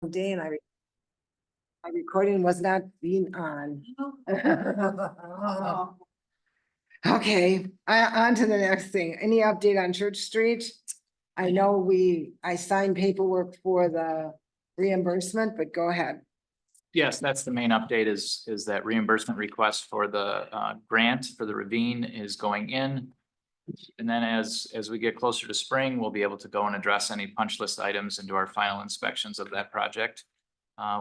day and my recording was not being on. Okay, on to the next thing. Any update on Church Street? I know I signed paperwork for the reimbursement, but go ahead. Yes, that's the main update is that reimbursement request for the grant for the ravine is going in. And then as we get closer to spring, we'll be able to go and address any punch list items and do our final inspections of that project,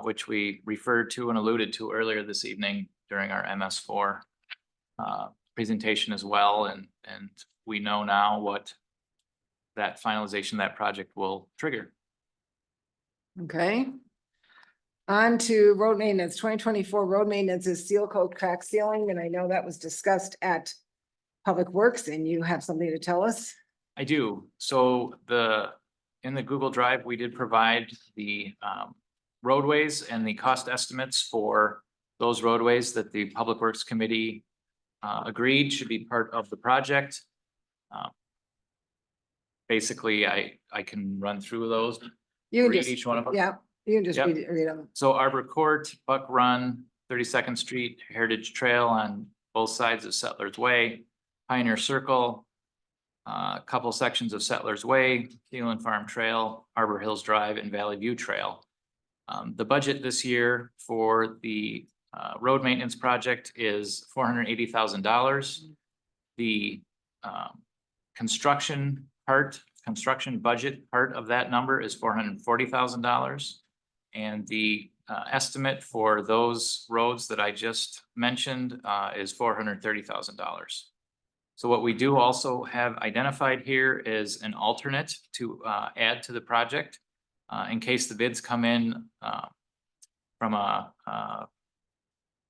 which we referred to and alluded to earlier this evening during our MS4 presentation as well. And we know now what that finalization of that project will trigger. Okay. On to road maintenance. 2024 road maintenance is seal coat crack sealing, and I know that was discussed at Public Works, and you have something to tell us? I do. So in the Google Drive, we did provide the roadways and the cost estimates for those roadways that the Public Works Committee agreed should be part of the project. Basically, I can run through those. You can Read just, each one of them. yeah, you can just Yep. read them. So Arbor Court, Buck Run, 32nd Street, Heritage Trail on both sides of Settlers Way, Pioneer Circle, a couple sections of Settlers Way, Thielen Farm Trail, Arbor Hills Drive, and Valley View Trail. The budget this year for the road maintenance project is $480,000. The construction budget part of that number is $440,000. And the estimate for those roads that I just mentioned is $430,000. So what we do also have identified here is an alternate to add to the project in case the bids come in from a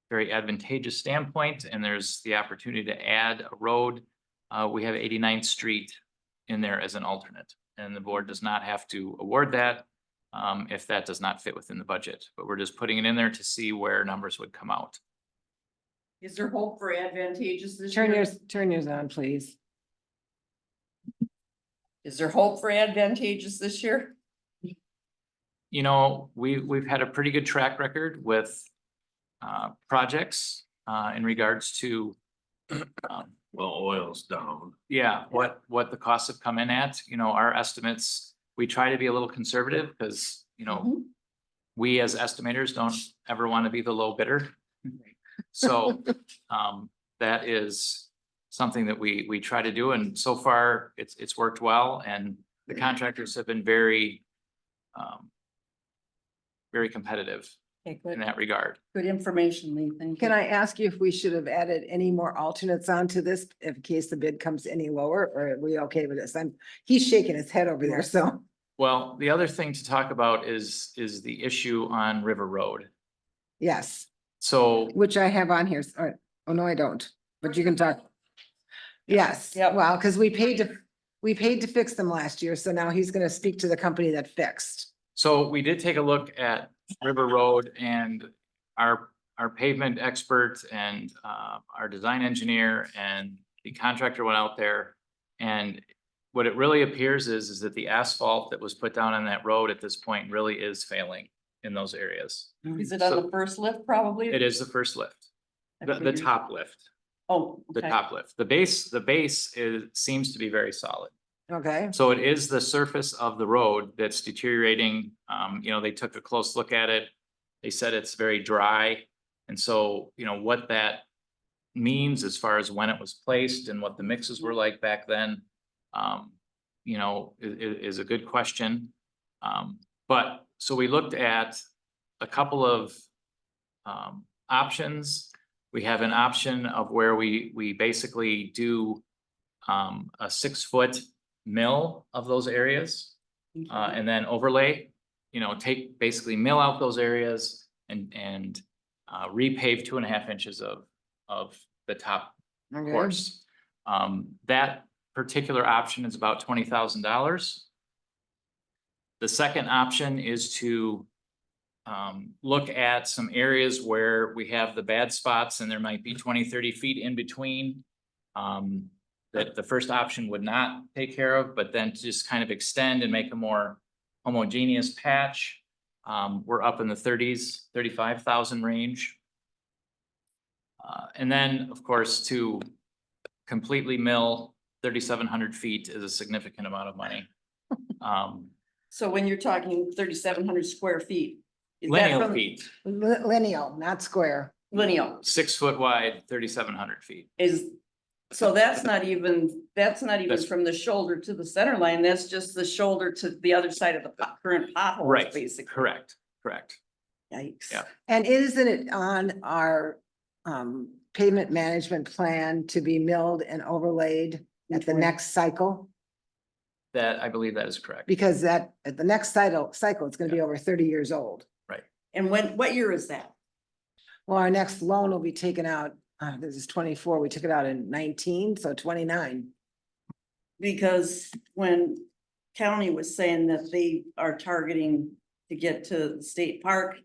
very advantageous standpoint and there's the opportunity to add a road. We have 89th Street in there as an alternate, and the board does not have to award that if that does not fit within the budget, but we're just putting it in there to see where numbers would come out. Is there hope for advantageous this year? Turn yours on, please. Is there hope for advantageous this year? You know, we've had a pretty good track record with projects in regards to Well, oil's down. yeah, what the costs have come in at. You know, our estimates, we try to be a little conservative because, you know, we as estimators don't ever want to be the low bidder. So that is something that we try to do, and so far it's worked well, and the contractors have been very competitive Okay, in good, that regard. good information, Lee, thank you. Can I ask you if we should have added any more alternates onto this in case the bid comes any lower, or are we okay with this? He's shaking his head over there, so. Well, the other thing to talk about is the issue on River Road. Yes, So which I have on here. Oh, no, I don't, but you can talk. Yes, Yep. well, because we paid to fix them last year, so now he's gonna speak to the company that fixed. So we did take a look at River Road, and our pavement expert and our design engineer and the contractor went out there. And what it really appears is that the asphalt that was put down on that road at this point really is failing in those areas. Is it on the first lift probably? It is the first lift, the top lift, Oh, the okay. top lift. The base seems to be very solid. Okay, So it is the surface of the road that's deteriorating. You know, they took a close look at it. They said it's very dry. And so, you know, what that means as far as when it was placed and what the mixes were like back then, you know, is a good question. But so we looked at a couple of options. We have an option of where we basically do a 6-foot mill of those areas and then overlay, you know, basically mill out those areas and repave 2.5 inches of the top okay. course. That particular option is about $20,000. The second option is to look at some areas where we have the bad spots and there might be 20-30 feet in between. That the first option would not take care of, but then to just kind of extend and make a more homogeneous patch. we're up in the 30s, 35,000 range. And then, of course, to completely mill 3,700 feet is a significant amount of money. So when you're talking 3,700 square feet. is that Lineal from- feet, Lineal, not square. Lineal 6 foot wide, 3,700 feet. is, so that's not even That's- from the shoulder to the center line, that's just the shoulder to the other side of the current potholes, Right, basically. correct. Yikes. Yeah. And isn't it on our pavement management plan to be milled and overlaid at the next cycle? That, I believe that is correct. Because that, at the next cycle, it's gonna be over 30 years old. And what year is that? Well, our next loan will be taken out, this is 24, we took it out in 19, so 29. Because when county was saying that they are targeting to get to the state park,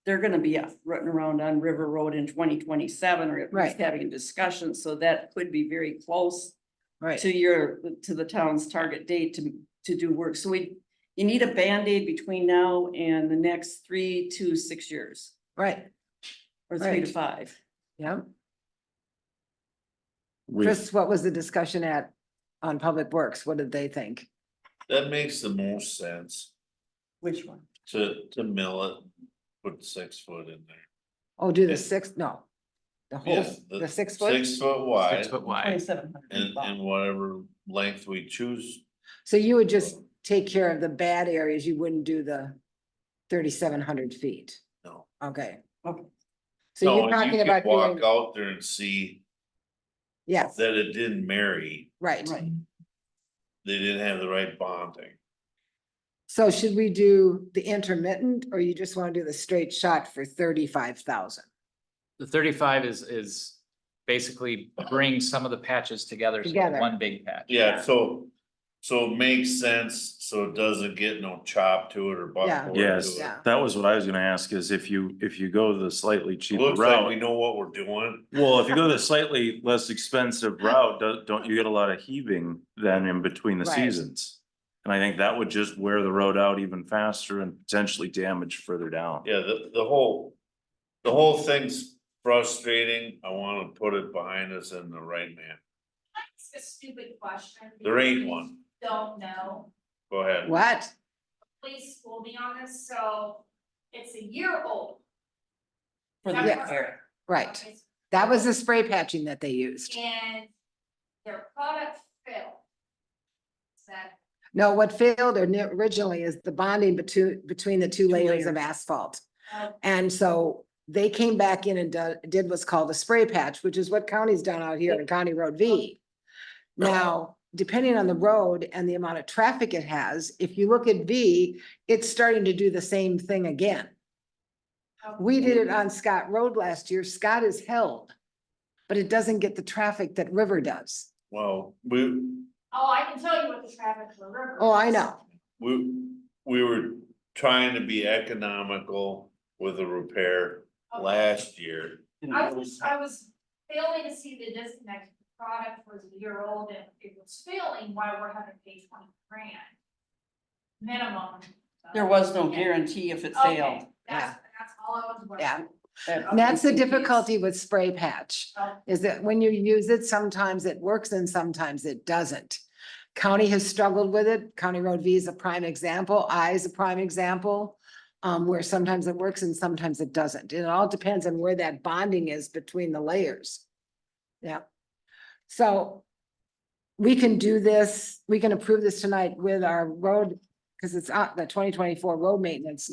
they're gonna be running around on River Road in 2027, or at least Right. having a discussion, so that could be very close Right, to the town's target date to do work. So you need a Band-Aid between now and the next 3 to 6 years, right, or 3 to Right. 5. yeah. Chris, what was the discussion on Public Works? What did they think? That makes the most sense Which one? to mill it, put 6 foot in there. Oh, do the Yeah. six, no. The whole, Yeah, the 6 foot? 6 foot wide 6 foot wide. 2,700. and whatever length we choose. So you would just take care of the bad areas, you wouldn't do the 3,700 feet? No. Okay. Okay. So No, you're you talking could about walk doing, out there and see yes, that it didn't marry, right. Right. they didn't have the right bonding. So should we do the intermittent, or you just want to do the straight shot for 35,000? The 35 is basically bring some of the patches together. So Together. one big patch. Yeah, so it makes sense, so it doesn't get no chop to it or Yeah. buckboard to Yes, it. Yeah. that was what I was gonna ask, is if you go the slightly cheaper Looks like we route. know what we're doing. Well, if you go the slightly less expensive route, don't you get a lot of heaving then in between the Right. seasons? And I think that would just wear the road out even faster and potentially damage further down. Yeah, the whole thing's frustrating. I wanna put it behind us in the right man. Ask a stupid question. There ain't because one. Don't know. Go ahead. What? Please school me on this. So it's a year old. For the Is that Yes. correct? Right. Okay, That was the spray patching that they used. And their product failed. Is that, No, what failed originally is the bonding between the two layers of layers. asphalt. uh, And so they came back in and did what's called a spray patch, which is what county's done out here in County Road V. Now, depending on the road and the amount of traffic it has, if you look at V, it's starting to do the same thing again. We did it on Scott Road last year. Scott is held, but it doesn't get the traffic that River does. Well, oh, I can tell you what the traffic for River. Oh, I is. know. we were trying to be economical with the repair Okay. last year. I was failing to see the disconnect. The product was a year old and it was failing while we're having to pay 20 grand. Minimum. There was no guarantee if it Okay, failed. that's all I was. Yeah. That- And that's the difficulty with spray patch, Oh. is that when you use it, sometimes it works and sometimes it doesn't. County has struggled with it. County Road V is a prime example. I is a prime example. Where sometimes it works and sometimes it doesn't. It all depends on where that bonding is between the layers. Yeah. So we can do this, we can approve this tonight with our road, because it's the 2024 road maintenance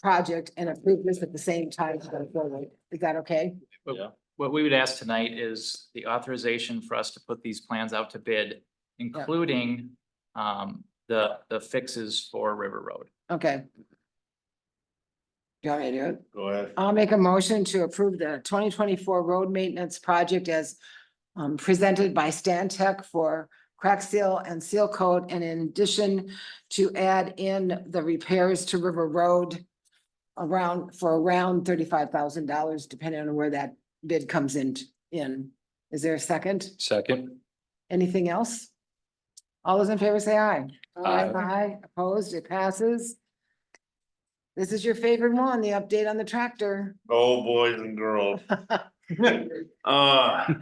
project, and approve this at the same time. to go forward. Is that okay? Yeah. What we would ask tonight is the authorization for us to put these plans out to bid, including the fixes for River Road. Okay. Do you want me to do it? Go ahead. I'll make a motion to approve the 2024 road maintenance project as presented by Stan Tech for crack seal and seal coat, and in addition to add in the repairs to River Road around $35,000, depending on where that bid comes in. Is there a second? Second. Anything else? All those in favor say aye. Aye. Aye, opposed, it passes. This is your favorite one, the update on the tractor. Oh, boys and girls.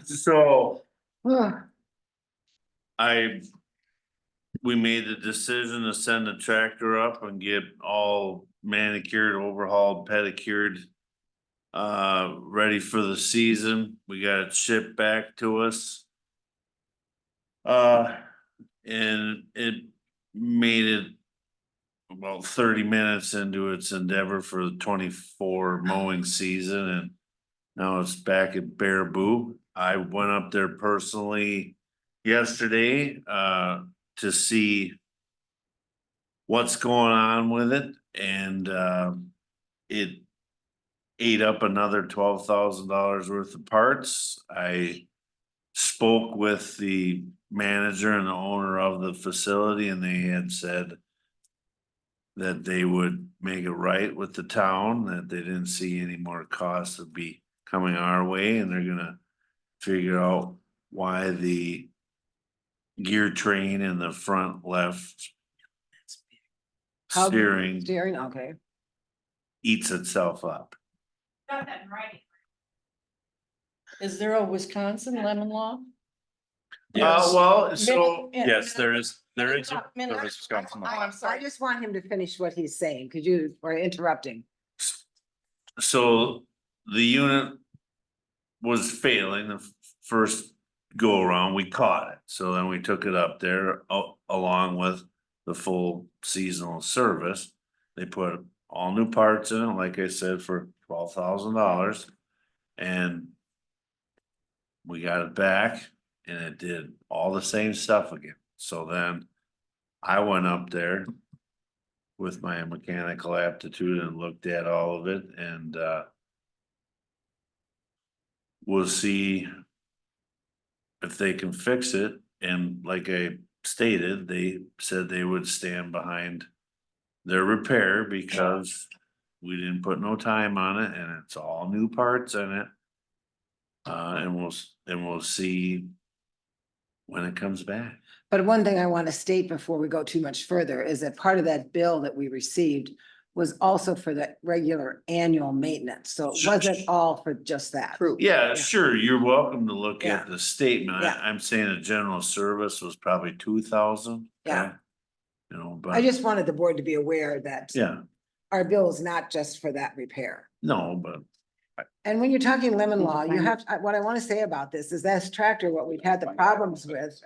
So we made the decision to send the tractor up and get all manicured, overhauled, pedicured. Ready for the season. We got it shipped back to us. And it made it about 30 minutes into its endeavor for the 24 mowing season, and now it's back at Baraboo. I went up there personally yesterday, to see what's going on with it, and, it ate up another $12,000 worth of parts. I spoke with the manager and the owner of the facility, and they had said that they would make it right with the town, that they didn't see any more costs would be coming our way, and they're gonna figure out why the gear train in the front left How- steering Steering, okay. eats itself up. Got that in writing. Is there a Wisconsin lemon law? Well, so, Yes, there is Minute. Wisconsin law. Oh, I'm sorry. I just want him to finish what he's saying, because you were interrupting. so the unit was failing the first go around, we caught it, so then we took it up there along with the full seasonal service. They put all new parts in it, like I said, for $12,000. And we got it back and it did all the same stuff again. So then I went up there with my mechanical aptitude and looked at all of it, and we'll see if they can fix it. And like I stated, they said they would stand behind their repair because we didn't put no time on it, and it's all new parts in it. And we'll see when it comes back. But one thing I want to state before we go too much further is that part of that bill that we received was also for the regular annual maintenance. So it wasn't all for just that. True. Yeah, sure, you're welcome to look Yeah. at the statement. Yeah. I'm saying the general service was probably 2,000. Yeah. You know, I but, just wanted the board to be aware that yeah, our bill is not just for that repair. no, but And when you're talking lemon Need to law, you find have, what I want to say about this is that's tractor, what we've had the problems with.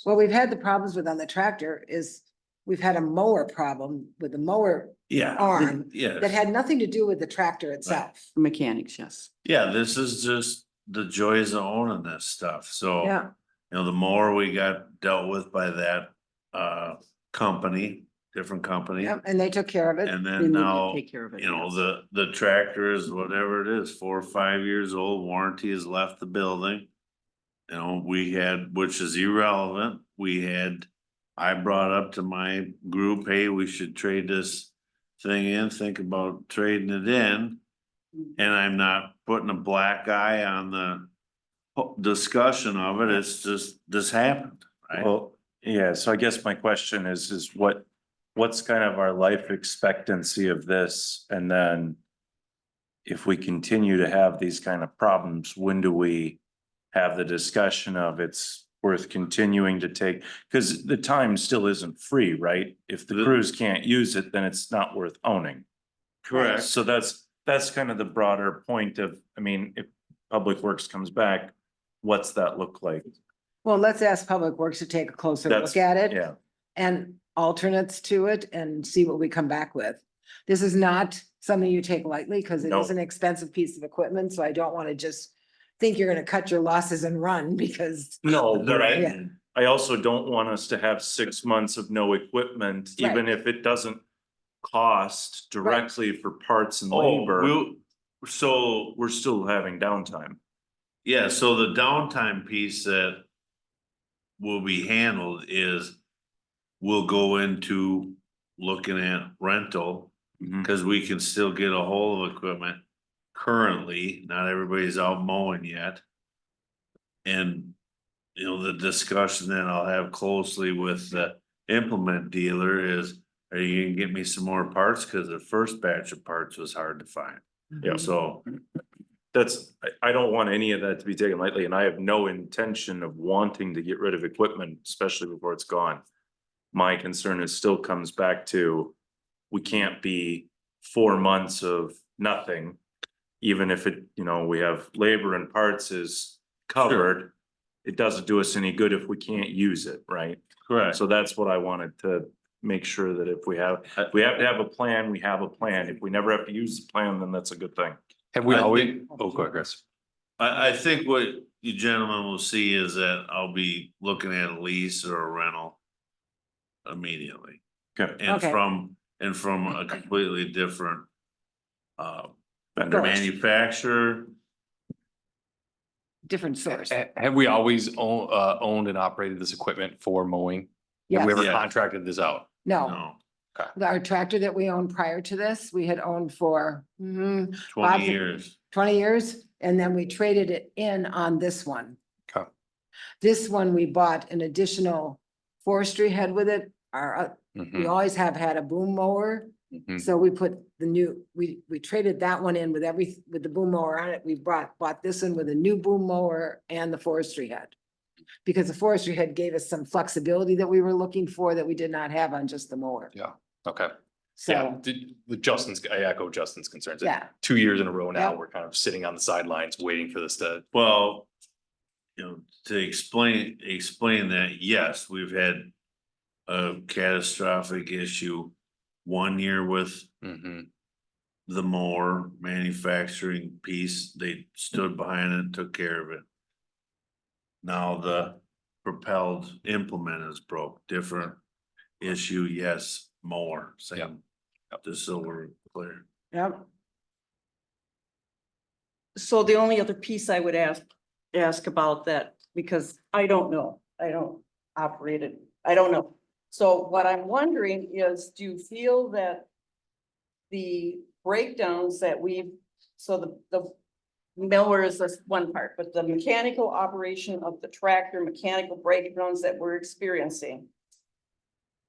What we've had the problems with on the tractor is we've had a mower problem with the mower yeah. arm Yeah, that had nothing to do with the tractor itself. Mechanics, yes. yeah, this is just the joys of owning this stuff, so. Yeah, You know, the more we got dealt with by that company, different company. yeah, and they took care of it. And They then need to now, take care of it, you know, yes. the tractor is whatever it is, 4 or 5 years old, warranty has left the building. You know, we had, which is irrelevant, I brought up to my group, hey, we should trade this thing in, think about trading it in. And I'm not putting a black eye on the discussion of it, it's just, this happened, right? Well, yeah, so I guess my question is what's kind of our life expectancy of this? And then if we continue to have these kind of problems, when do we have the discussion of it's worth continuing to take? Because the time still isn't free, right? If the crews can't use it, then it's not worth owning. Correct. So that's kind of the broader point of, I mean, if Public Works comes back, what's that look like? Well, let's ask Public Works to take a closer That's- look at it. Yeah, And alternates to it and see what we come back with. This is not something you take lightly because it No. is an expensive piece of equipment, so I don't want to just think you're gonna cut your losses and run because, no, but Yeah. I also don't want us to have 6 months of no equipment, even if it doesn't cost directly for parts and Oh, labor, so we're still having downtime. yeah, so the downtime piece that will be handled is we'll go into looking at rental, Mhm. cause we can still get a hold of equipment currently, not everybody's out mowing yet. And, you know, the discussion that I'll have closely with the implement dealer is, are you gonna get me some more parts? Cause the first batch of parts was hard to find. Yeah. So, I don't want any of that to be taken lightly, and I have no intention of wanting to get rid of equipment, especially before it's gone. My concern is still comes back to, we can't be 4 months of nothing. Even if it, we have labor and parts is covered, it doesn't do us any good if we can't use it, right? correct. So that's what I wanted to make sure that if we have to have a plan, we have a plan. If we never have to use the plan, then that's a good thing. Have we I always, think- oh, go ahead, Chris. I think what you gentlemen will see is that I'll be looking at a lease or a rental immediately. Okay. And Okay. from a completely different Vendor. manufacturer. Different source. Have we always owned and operated this equipment for mowing? Have we Yes. ever Yes. contracted this out? No, No, our tractor that we owned prior to this, we had owned for 20 Bob's- years. 20 years, and then we traded it in on this one. Okay. This one, we bought an additional forestry head with it. We Mhm, always have had a boom mower, mhm. so we put the new, we traded that one in with with the boom mower on it. We bought this one with a new boom mower and the forestry head. Because the forestry head gave us some flexibility that we were looking for that we did not have on just the mower. Yeah, okay. Yeah, So, I echo Justin's concerns. yeah, 2 years in a row now, Yep. we're kind of sitting on the sidelines waiting for this to, Well, to explain that, yes, we've had a catastrophic issue 1 year with Mhm, the mower manufacturing piece. They stood behind it, took care of it. Now the propelled implement is broke, different issue, yes, more, same, just so we're clear. yep, So the only other piece I would ask about that, because I don't know, I don't operate it, I don't know. So what I'm wondering is, do you feel that the breakdowns that so the mower is this one part, but the mechanical operation of the tractor, mechanical breakdowns that we're experiencing,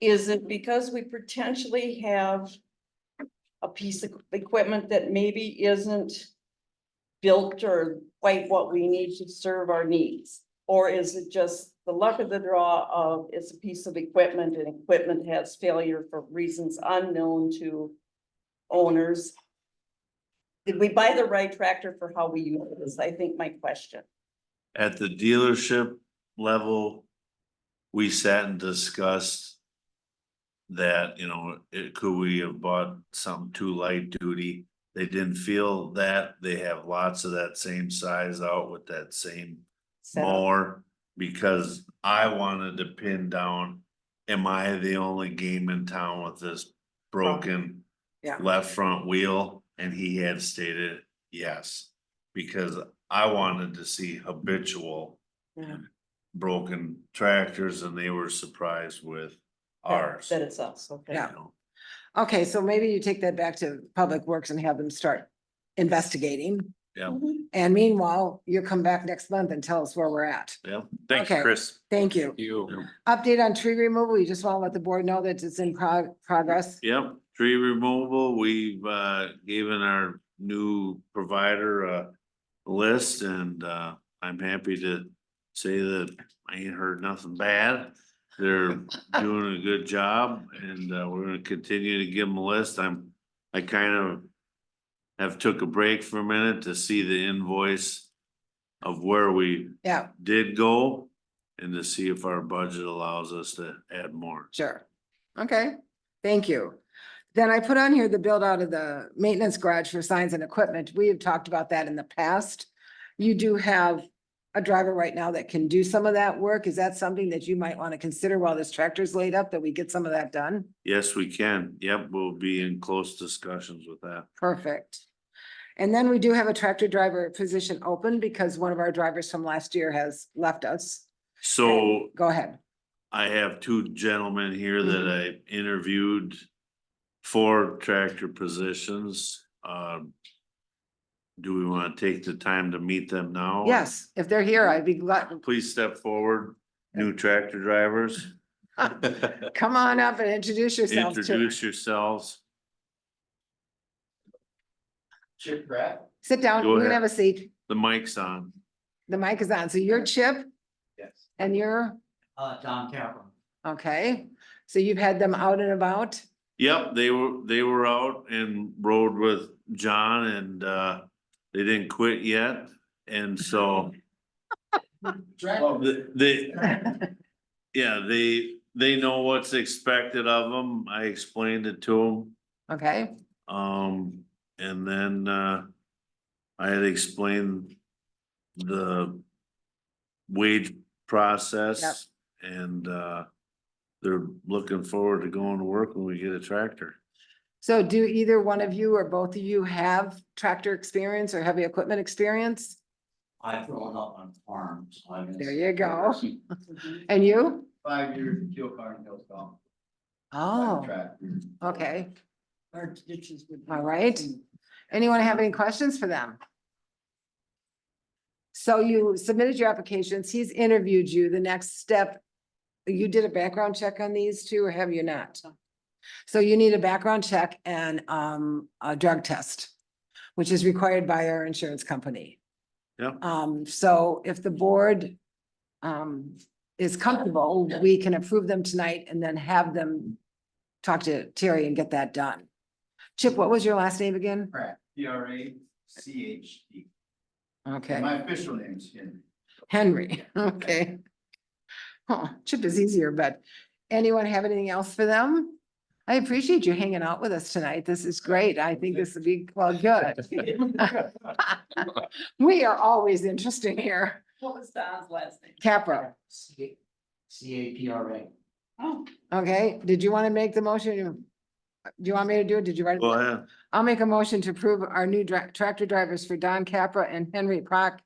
is it because we potentially have a piece of equipment that maybe isn't built or quite what we need to serve our needs? Or is it just the luck of the draw of it's a piece of equipment and equipment has failure for reasons unknown to owners? Did we buy the right tractor for how we use this? I think my question. At the dealership level, we sat and discussed that, could we have bought something too light duty? They didn't feel that. They have lots of that same size out with that same setup? mower. Because I wanted to pin down, am I the only game in town with this broken yeah, left front wheel? And he had stated yes, because I wanted to see habitual yeah, broken tractors, and they were surprised with ours. That it's us, okay. Yeah. Okay, so maybe you take that back to Public Works and have them start investigating. Yeah, Mhm. And meanwhile, you'll come back next month and tell us where we're at. yeah. Thank you, Okay. Chris. Thank you. you, Update on tree removal. You just want to let the board know that it's in progress. Yep, tree removal, we've given our new provider a list, and I'm happy to say that I ain't heard nothing bad. They're doing a good job, and we're gonna continue to give them a list. I kind of have took a break for a minute to see the invoice of where we Yeah, did go, and to see if our budget allows us to add more. sure. Okay, thank you. Then I put on here the build out of the maintenance garage for signs and equipment. We have talked about that in the past. You do have a driver right now that can do some of that work. Is that something that you might want to consider while this tractor's laid up, that we get some of that done? Yes, we can. Yep, we'll be in close discussions with that. Perfect. And then we do have a tractor driver position open because one of our drivers from last year has left us. So Go ahead. I have two gentlemen here that I interviewed for tractor positions. Do we want to take the time to meet them now? Yes, if they're here, I'd be glad. Please step forward, new tractor drivers. Come on up and introduce yourselves. to Introduce us. yourselves. Chip Pratt? Sit down, Go you can ahead. have a seat. The mic's on. The mic is on. So you're Chip Yes. and you're, Don Capron. okay. So you've had them out and about? Yep, they were out and rode with John and they didn't quit yet. And so they, yeah, they know what's expected of them. I explained it to Okay, them. And then I had explained the wage process and they're looking forward to going to work when we get a tractor. so do either one of you or both of you have tractor experience or heavy equipment experience? I've grown up on farms. So There you go. And you? 5 years in fuel car and hills golf. Oh, Tractor. okay, all right. Anyone have any questions for them? So you submitted your applications, he's interviewed you, the next step, you did a background check on these two, or have you not? So you need a background check and a drug test, which is required by our insurance company. Yep. So if the board is comfortable, we can approve them tonight and then have them talk to Terry and get that done. Chip, what was your last name again? Pratt, P-R-A-C-H-T. Okay, My official name is Henry. Henry, okay. Oh, Chip is easier, but anyone have anything else for them? I appreciate you hanging out with us tonight. This is great. I think this will be, well, good. We are always interesting here. What was Don's last name? Capra, C-A-P-R-A. Oh, okay, did you want to make the motion? Do you want me to do it? Did you write? Go it? ahead. I'll make a motion to approve our new tractor drivers for Don Capra and Henry Prack,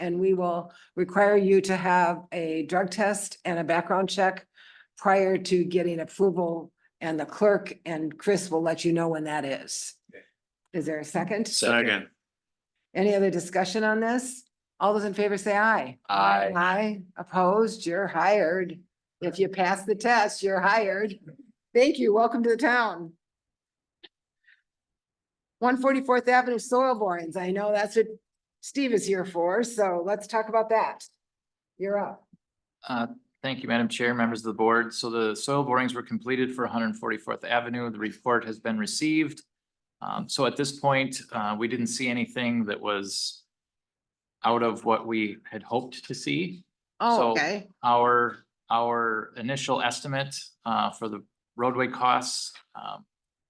and we will require you to have a drug test and a background check prior to getting approval, and the clerk and Chris will let you know when that is. Is there a second? Second. Any other discussion on this? All those in favor say aye. Aye. Aye, opposed, you're hired. If you pass the test, you're hired. Thank you, welcome to the town. 144th Avenue soil borings, I know that's what Steve is here for, so let's talk about that. You're up. Thank you, Madam Chair, members of the board. So the soil borings were completed for 144th Avenue. The report has been received. So at this point, we didn't see anything that was out of what we had hoped to see. Oh, So okay, our initial estimate for the roadway costs,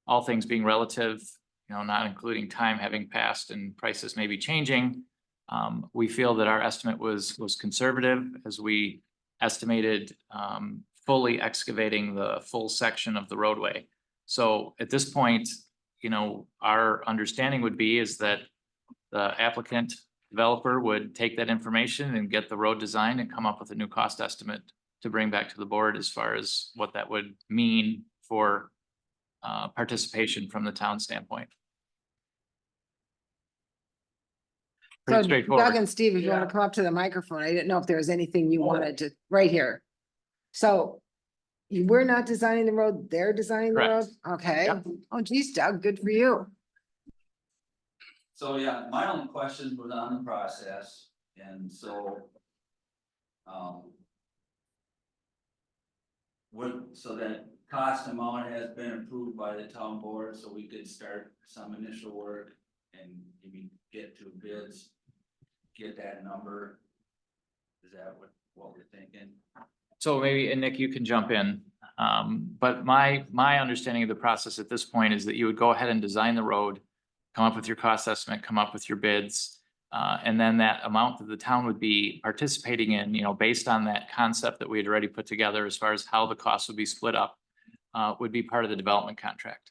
all things being relative, not including time having passed and prices may be changing. We feel that our estimate was conservative as we estimated fully excavating the full section of the roadway. So at this point, our understanding would be is that the applicant developer would take that information and get the road designed and come up with a new cost estimate to bring back to the board as far as what that would mean for participation from the town standpoint. so Pretty Doug straightforward. and Steve, if you want to come up to the microphone, I didn't know if there was anything you wanted to, right here. So we're not designing the road, they're designing the road? Correct. Okay, Yep. oh geez, Doug, good for you. So, yeah, my only question was on the process, and so. So that cost amount has been approved by the town board, so we could start some initial work and maybe get to bids. Get that number. Is that what we're thinking? So maybe, and Nick, you can jump in. But my understanding of the process at this point is that you would go ahead and design the road, come up with your cost estimate, come up with your bids. And then that amount that the town would be participating in, based on that concept that we had already put together as far as how the costs would be split up, would be part of the development contract.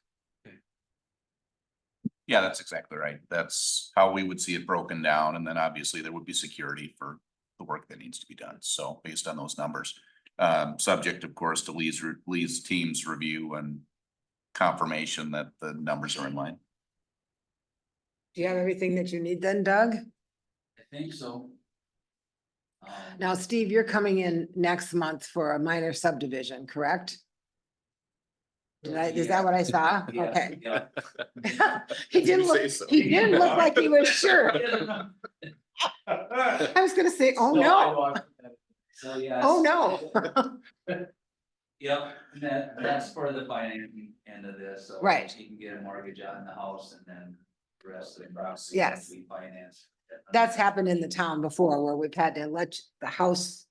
Yeah, that's exactly right. That's how we would see it broken down. And then obviously there would be security for the work that needs to be done. So based on those numbers, subject of course to Lee's team's review and confirmation that the numbers are in line. Do you have everything that you need then, Doug? I think so. Now, Steve, you're coming in next month for a minor subdivision, correct? Is that what I saw? Yeah, Okay. yeah. He didn't look, he didn't look like he was sure. I I was gonna say, oh no, So, yes. oh no. Yep, and that's for the financing end of this, so. Right. You can get a mortgage on the house and then the rest of the process. Yes. We finance. That's happened in the town before where we've had to let the house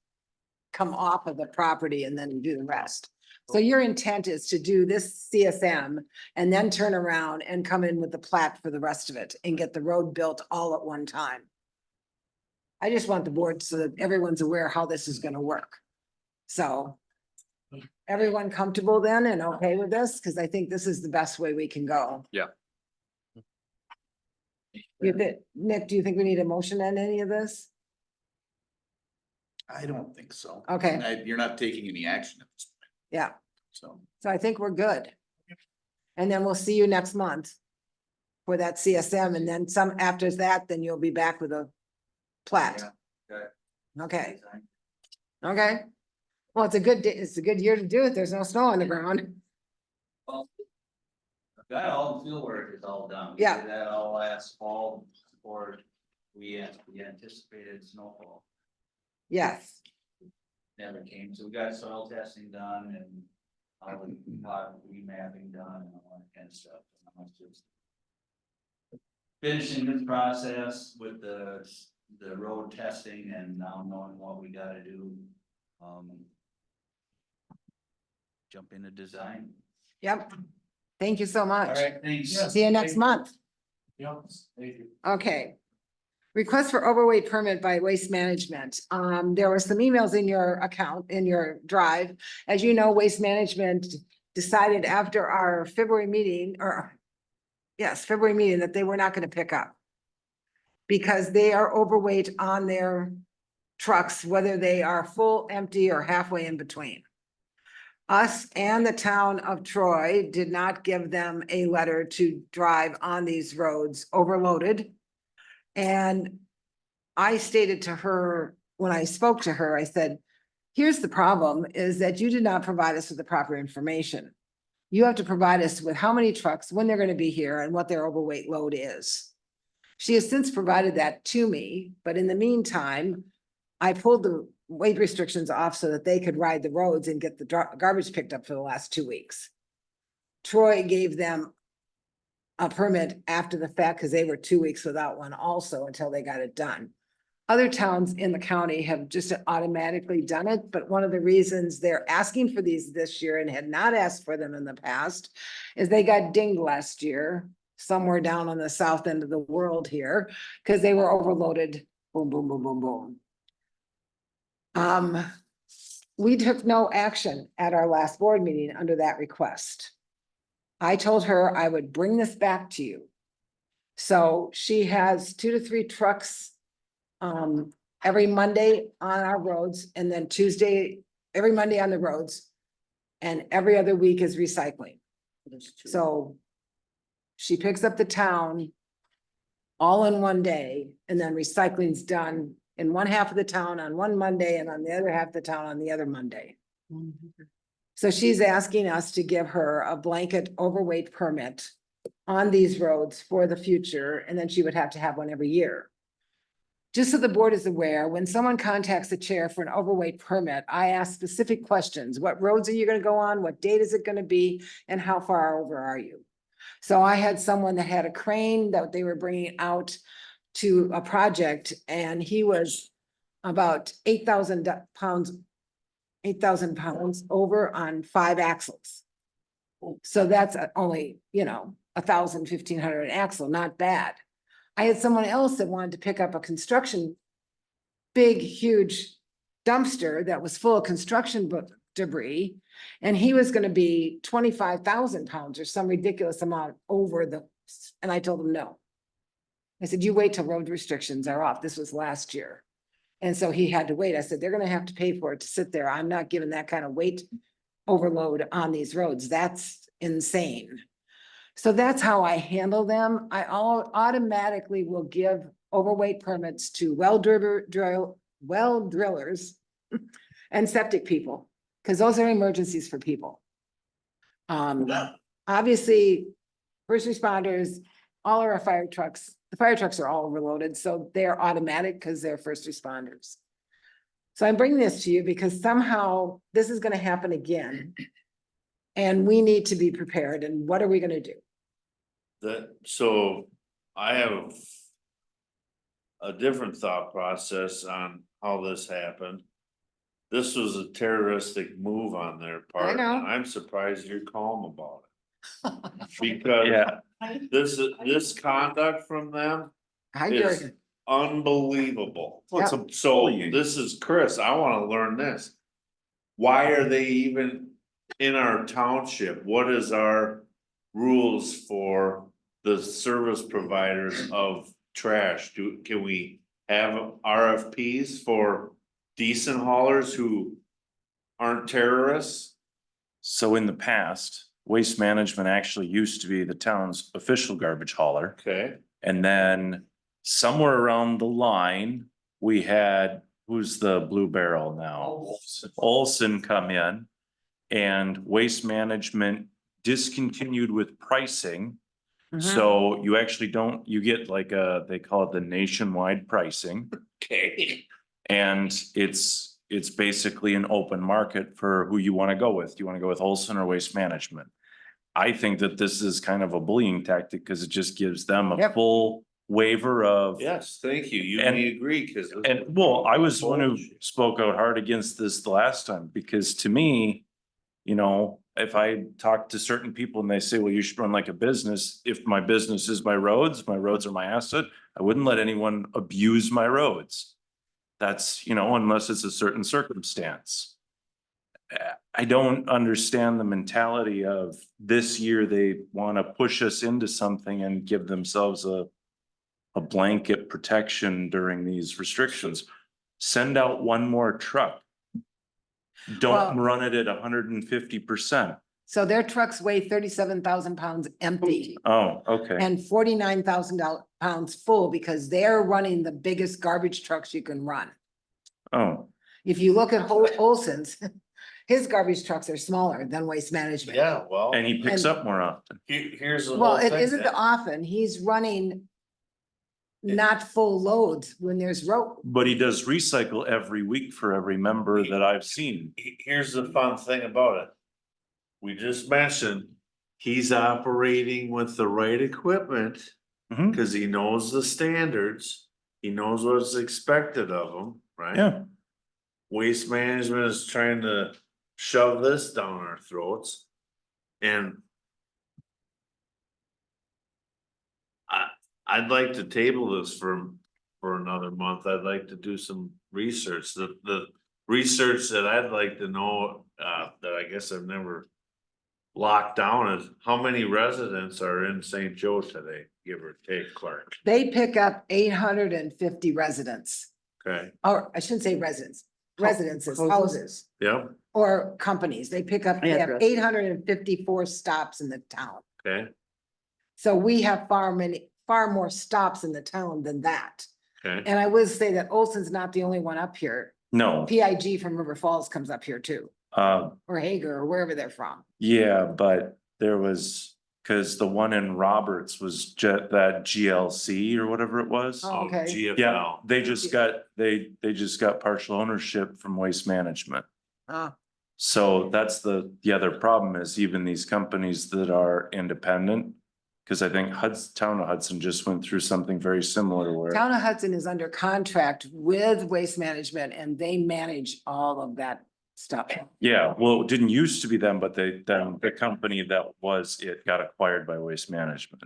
come off of the property and then do the rest. So your intent is to do this CSM and then turn around and come in with the plat for the rest of it and get the road built all at one time. I just want the board so that everyone's aware how this is gonna work. So. Everyone comfortable then and okay with this? Cause I think this is the best way we can go. Yeah. Nick, do you think we need a motion on any of this? I don't think so. Okay. You're not taking any action at this point, Yeah, so. so I think we're good. And then we'll see you next month. For that CSM and then some, after that, then you'll be back with a plat. Okay, okay. Well, it's a good, it's a good year to do it. There's no snow on the ground. Got all the field work is all done. We Yeah. did that all last fall before we anticipated snowfall. Yes, Never came, so we got soil testing done and all the remapping done and all that kind of stuff. Now it's just finishing this process with the road testing and now knowing what we gotta do. Jump into design. yep. Thank you so much. All right, thanks. See you next month. Yep, thank you. Okay. Request for overweight permit by Waste Management. There were some emails in your account, in your drive. As you know, Waste Management decided after our February meeting, or yes, February meeting, that they were not gonna pick up. Because they are overweight on their trucks, whether they are full, empty, or halfway in between. Us and the town of Troy did not give them a letter to drive on these roads overloaded. And I stated to her, when I spoke to her, I said, here's the problem, is that you did not provide us with the proper information. You have to provide us with how many trucks, when they're gonna be here, and what their overweight load is. She has since provided that to me, but in the meantime, I pulled the weight restrictions off so that they could ride the roads and get the garbage picked up for the last 2 weeks. Troy gave them a permit after the fact because they were 2 weeks without one also until they got it done. Other towns in the county have just automatically done it, but one of the reasons they're asking for these this year and had not asked for them in the past is they got dinged last year, somewhere down on the south end of the world here, because they were overloaded, boom, boom, boom, boom, boom. We took no action at our last board meeting under that request. I told her I would bring this back to you. So she has 2 to 3 trucks every Monday on our roads, and then Tuesday, every Monday on the roads. And every other week is recycling. So she picks up the town all in one day, and then recycling's done in one half of the town on one Monday and on the other half of the town on the other Monday. So she's asking us to give her a blanket overweight permit on these roads for the future, and then she would have to have one every year. Just so the board is aware, when someone contacts the chair for an overweight permit, I ask specific questions. What roads are you gonna go on? What date is it gonna be? And how far over are you? So I had someone that had a crane that they were bringing out to a project, and he was about 8,000 pounds, 8,000 pounds over on 5 axles. So that's only, 1,000, 1,500 axle, not bad. I had someone else that wanted to pick up a construction, big, huge dumpster that was full of construction debris. And he was gonna be 25,000 pounds or some ridiculous amount over and I told him no. I said, you wait till road restrictions are off. This was last year. And so he had to wait. I said, they're gonna have to pay for it to sit there. I'm not giving that kind of weight overload on these roads. That's insane. So that's how I handle them. I automatically will give overweight permits to well well drillers and septic people, because those are emergencies for people. Obviously, first responders, all of our fire trucks, the fire trucks are all overloaded, so they're automatic because they're first responders. So I'm bringing this to you because somehow this is gonna happen again. And we need to be prepared, and what are we gonna do? So I have a different thought process on how this happened. This was a terroristic move on their part. know. And I'm surprised you're calm about it. Because Yeah, this conduct from them I is agree. unbelievable. Well, it's a So bullying. this is Chris, I wanna learn this. Why are they even in our township? What is our rules for the service providers of trash? Can we have RFPs for decent haulers who aren't terrorists? so in the past, Waste Management actually used to be the town's official garbage hauler. Okay, And then somewhere around the line, we had, who's the Blue Barrel now? Olson come in. And Waste Management discontinued with pricing. Mhm. So you actually don't, you get like they call it the nationwide pricing. okay. And it's basically an open market for who you want to go with. Do you want to go with Olson or Waste Management? I think that this is kind of a bullying tactic because it just gives them a Yep. full waiver of. Yes, thank you. You And- may agree, cause. And well, I was one who spoke out hard against this the last time, because to me, you know, if I talk to certain people and they say, well, you should run like a business, if my business is my roads are my asset, I wouldn't let anyone abuse my roads. That's, you know, unless it's a certain circumstance. I don't understand the mentality of this year, they want to push us into something and give themselves a blanket protection during these restrictions. Send out one more truck. Don't Well- run it at 150%. So their trucks weigh 37,000 pounds empty Oh, okay. and 49,000 pounds full because they're running the biggest garbage trucks you can run. Oh, If you look at Olson's, his garbage trucks are smaller than Waste Management. Yeah, well, and he picks And- up more often. here's the Well, whole it thing. isn't the often, he's running not full loads when there's road. But he does recycle every week for every member that I've seen. Here's the fun thing about it. We just mentioned, he's operating with the right equipment, Mhm. cause he knows the standards. He knows what's expected of him, right? Yeah, Waste Management is trying to shove this down our throats. And I'd like to table this for another month. I'd like to do some research. The research that I'd like to know, that I guess I've never locked down is how many residents are in St. Joe today, give or take, Clark, They pick up 850 residents, okay? or I shouldn't say residences, houses. Yep, Or companies, they pick up, they have 854 stops in the town. okay, So we have far more stops in the town than that. okay. And I would say that Olson's not the only one up here. no, PIG from River Falls comes up here too, or Hager, or wherever they're from. yeah, but there was, cause the one in Roberts was that GLC or whatever it was. Oh, okay. Yeah, GFL. they just got partial ownership from Waste Management. Ah, So that's the other problem is even these companies that are independent. Cause I think Town of Hudson just went through something very similar where, Town of Hudson is under contract with Waste Management and they manage all of that stuff. yeah, well, it didn't used to be them, but then the company that was, it got acquired by Waste Management.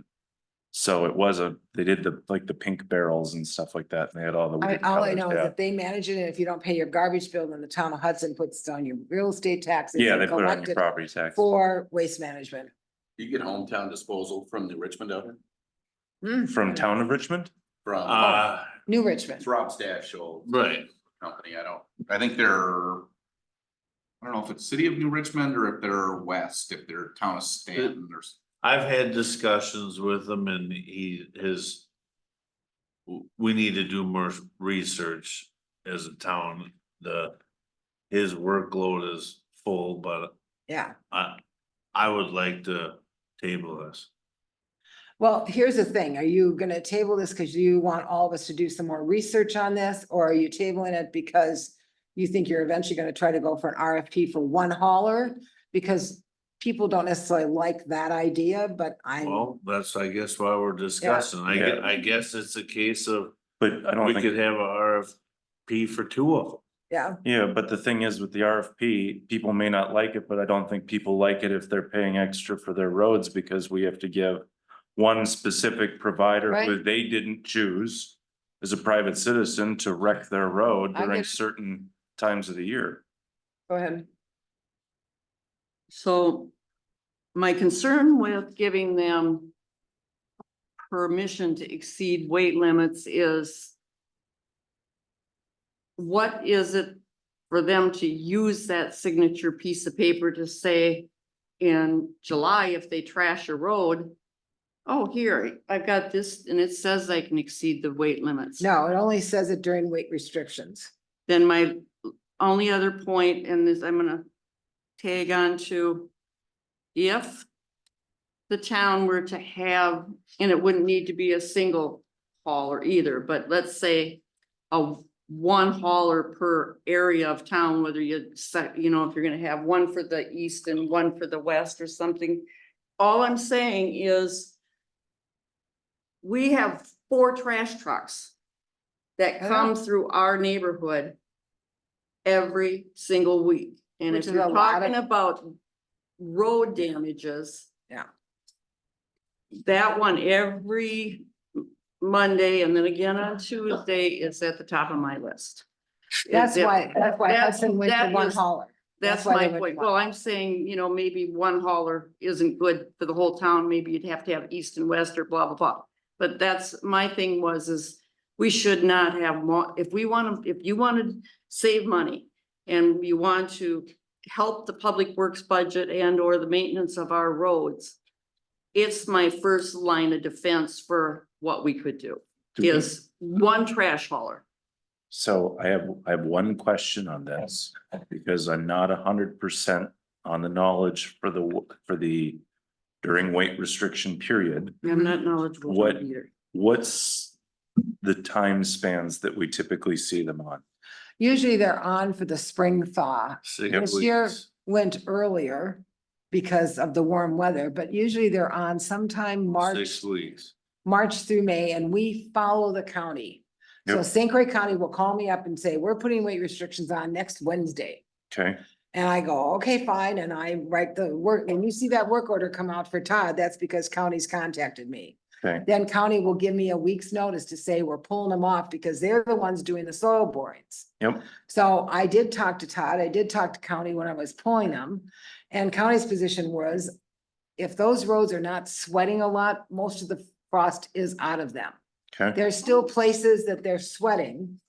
So it was they did the pink barrels and stuff like that. And they had all the. weird All I colors, know is yeah. that they manage it, and if you don't pay your garbage bill, then the town of Hudson puts on your real estate taxes. Yeah, and they put it on collect your it property tax. For Waste Management. You get hometown disposal from the Richmond out here, From Town of Richmond? from, New Richmond. it's Rob Stash, old Right. company, I think they're. I don't know if it's city of New Richmond or if they're west, if they're town of Stanton or. I've had discussions with him and we need to do more research. as a town, his workload is full, but Yeah. I would like to table this. Well, here's the thing. Are you gonna table this because you want all of us to do some more research on this? Or are you tabling it because you think you're eventually gonna try to go for an RFP for one hauler? Because people don't necessarily like that idea, but Well, that's, I guess, why we're discussing. Yeah. I guess it's a case of, But I don't we think. could have a RFP for two of them. yeah, Yeah, but the thing is with the RFP, people may not like it, but I don't think people like it if they're paying extra for their roads because we have to give one specific provider who Right. they didn't choose as a private citizen to wreck their road I get during it. certain times of the year. go ahead. So my concern with giving them permission to exceed weight limits is what is it for them to use that signature piece of paper to say in July, if they trash a road, oh, here, I've got this, and it says I can exceed the weight limits. No, it only says it during weight restrictions. Then my only other point, and this, I'm gonna tag on to, if the town were to have, and it wouldn't need to be a single hauler either, but let's say a one hauler per area of town, whether you set, you know, if you're gonna have one for the east and one for the west or something. All I'm saying is we have 4 trash trucks that I come know. through our neighborhood every single week. And Which if is a you're lot of- talking about road damages. Yeah. That one every Monday and then again on Tuesday is at the top of my list. That's why That's- Hudson went that for one is- hauler. That's why they my went point. one. Well, I'm saying, you know, maybe one hauler isn't good for the whole town. Maybe you'd have to have east and west or blah, blah, blah. But that's, my thing is we should not have more, if you want to save money and you want to help the public works budget and or the maintenance of our roads, it's my first line of defense for what we could do, is one trash hauler. So I have one question on this, because I'm not 100% on the knowledge for the during weight restriction period. I'm not knowledgeable What- either. What's the time spans that we typically see them on? Usually they're on for the spring thaw. 6 This year weeks. went earlier because of the warm weather, but usually they're on sometime March, 6 weeks. March through May, and we follow the county. So Yep. St. Croix County will call me up and say, we're putting weight restrictions on next Wednesday. Okay, And I go, okay, fine, and I write the work, when you see that work order come out for Todd, that's because county's contacted me. okay, Then county will give me a week's notice to say we're pulling them off because they're the ones doing the soil borings. yep, So I did talk to Todd, I did talk to county when I was pulling them, and county's position was, if those roads are not sweating a lot, most of the frost is out of them. okay, There's still places that they're sweating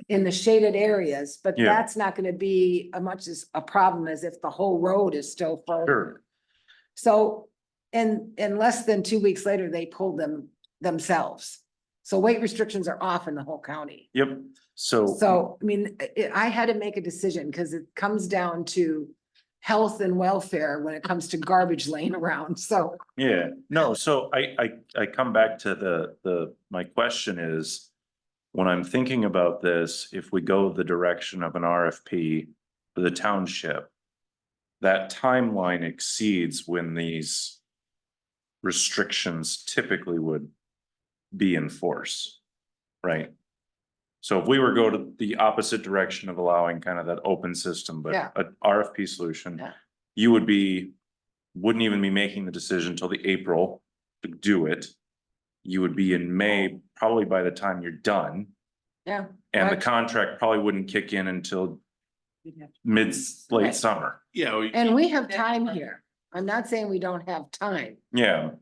in the shaded areas, but Yeah. that's not gonna be as much as a problem as if the whole road is still full. sure, So, and less than 2 weeks later, they pulled them themselves. So weight restrictions are off in the whole county. yep, so. So, I mean, I had to make a decision because it comes down to health and welfare when it comes to garbage laying around, so. Yeah, no, so I come back to my question is, when I'm thinking about this, if we go the direction of an RFP for the township, that timeline exceeds when these restrictions typically would be in force, right? So if we were go to the opposite direction of allowing kind of that open system, but Yeah. an RFP solution, Yeah. you wouldn't even be making the decision till the April to do it. You would be in May, probably by the time you're done, Yeah. and the Right. contract probably wouldn't kick in until late Right. summer. Yeah. And we have time here. I'm not saying we don't have time. Yeah,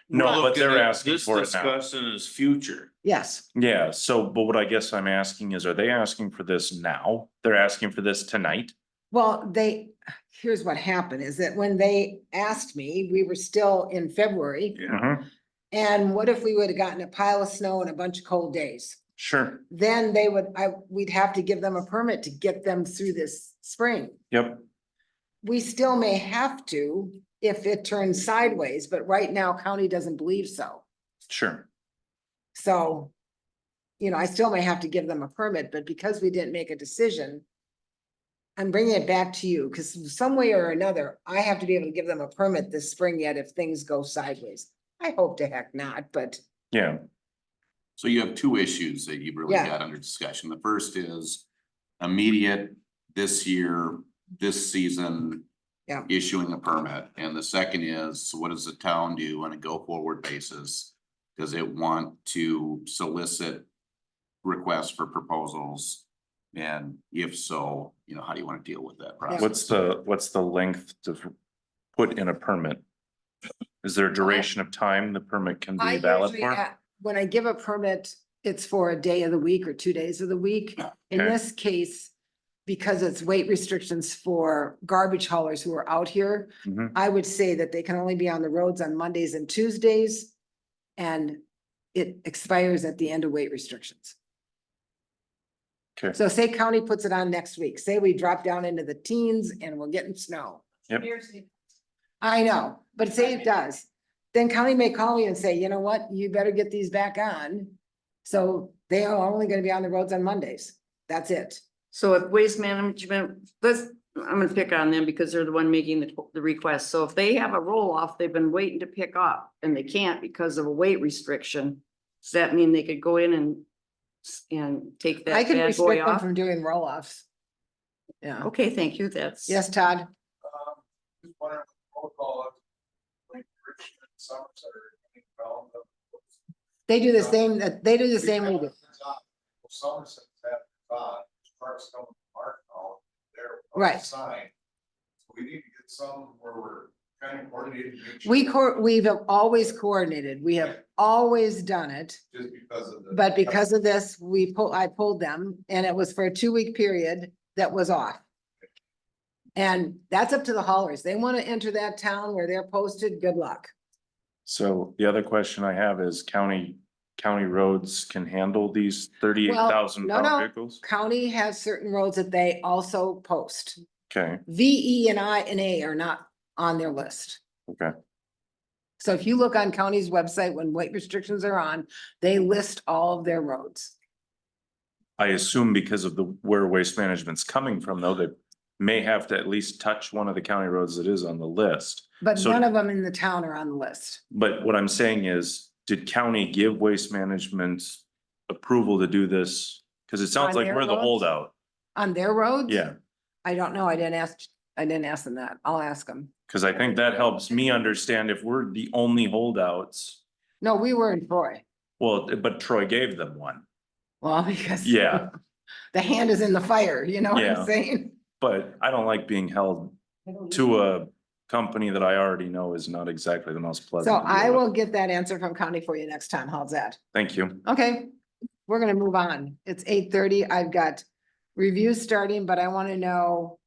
no, we're but looking they're at asking this for it now. discussion is future. Yes, Yeah, so, but what I guess I'm asking is, are they asking for this now? They're asking for this tonight? well, here's what happened is that when they asked me, we were still in February. Yeah. Mhm, And what if we would have gotten a pile of snow and a bunch of cold days? Sure, then we'd have to give them a permit to get them through this spring. yep, We still may have to if it turns sideways, but right now county doesn't believe so. sure. So, I still may have to give them a permit, but because we didn't make a decision, I'm bringing it back to you, because some way or another, I have to be able to give them a permit this spring yet if things go sideways. I hope to heck not, but Yeah, So you have two issues that you've really Yeah. got under discussion. The first is immediate this year, this season. Yeah. Issuing a permit, and the second is, what does the town do on a go-forward basis? Does it want to solicit requests for proposals? And if so, how do you want to deal with that process? what's the length to put in a permit? Is there a duration of time the permit can I be valid usually, for? when I give a permit, it's for a day of the week or 2 days of the week. In Okay. this case, because it's weight restrictions for garbage haulers who are out here, Mhm. I would say that they can only be on the roads on Mondays and Tuesdays. And it expires at the end of weight restrictions. Okay. So say county puts it on next week, say we drop down into the teens and we're getting snow. Yep. I know, but say it does, then county may call me and say, you know what, you better get these back on. So they are only gonna be on the roads on Mondays. That's it. So if waste management, I'm gonna pick on them because they're the one making the request. So if they have a roll off, they've been waiting to pick up and they can't because of a weight restriction. Does that mean they could go in and take I that can bad boy restrict them off? from doing roll-offs. Yeah, Okay, thank you. That's. yes, Todd, Just wondering, protocol of, like, Richmond, Somerset, or anything, they do the same, they do the same we do. Somerset, that, parks come to park now, they're. Right. Sign. So we need to get some where we're kind of coordinated. to make We sure- we've always coordinated, we have always done it. Just because of the. But because of this, I pulled them and it was for a 2-week period that was off. And that's up to the haulers. They want to enter that town where they're posted, good luck. So the other question I have is county roads can handle these 38,000 no, pound no. vehicles? County has certain roads that they also post. Okay, V, E, and I and A are not on their list. okay, So if you look on county's website, when weight restrictions are on, they list all of their roads. I assume because of where waste management's coming from, though, they may have to at least touch one of the county roads that is on the list. But So- none of them in the town are on the list. But what I'm saying is, did county give waste management approval to do this? Cause it sounds On like their we're the roads? holdout. On their roads? Yeah, I don't know. I didn't ask them that. I'll ask them. cause I think that helps me understand if we're the only holdouts. No, we were in Troy. Well, but Troy gave them one. Well, because. Yeah. The hand is in the fire, you know what Yeah. I'm saying? But I don't like being held to a company that I already know is not exactly the most pleasant. So to deal I with. will get that answer from county for you next time. How's that? Thank you. Okay, we're gonna move on. It's 8:30. I've got reviews starting, but I want to know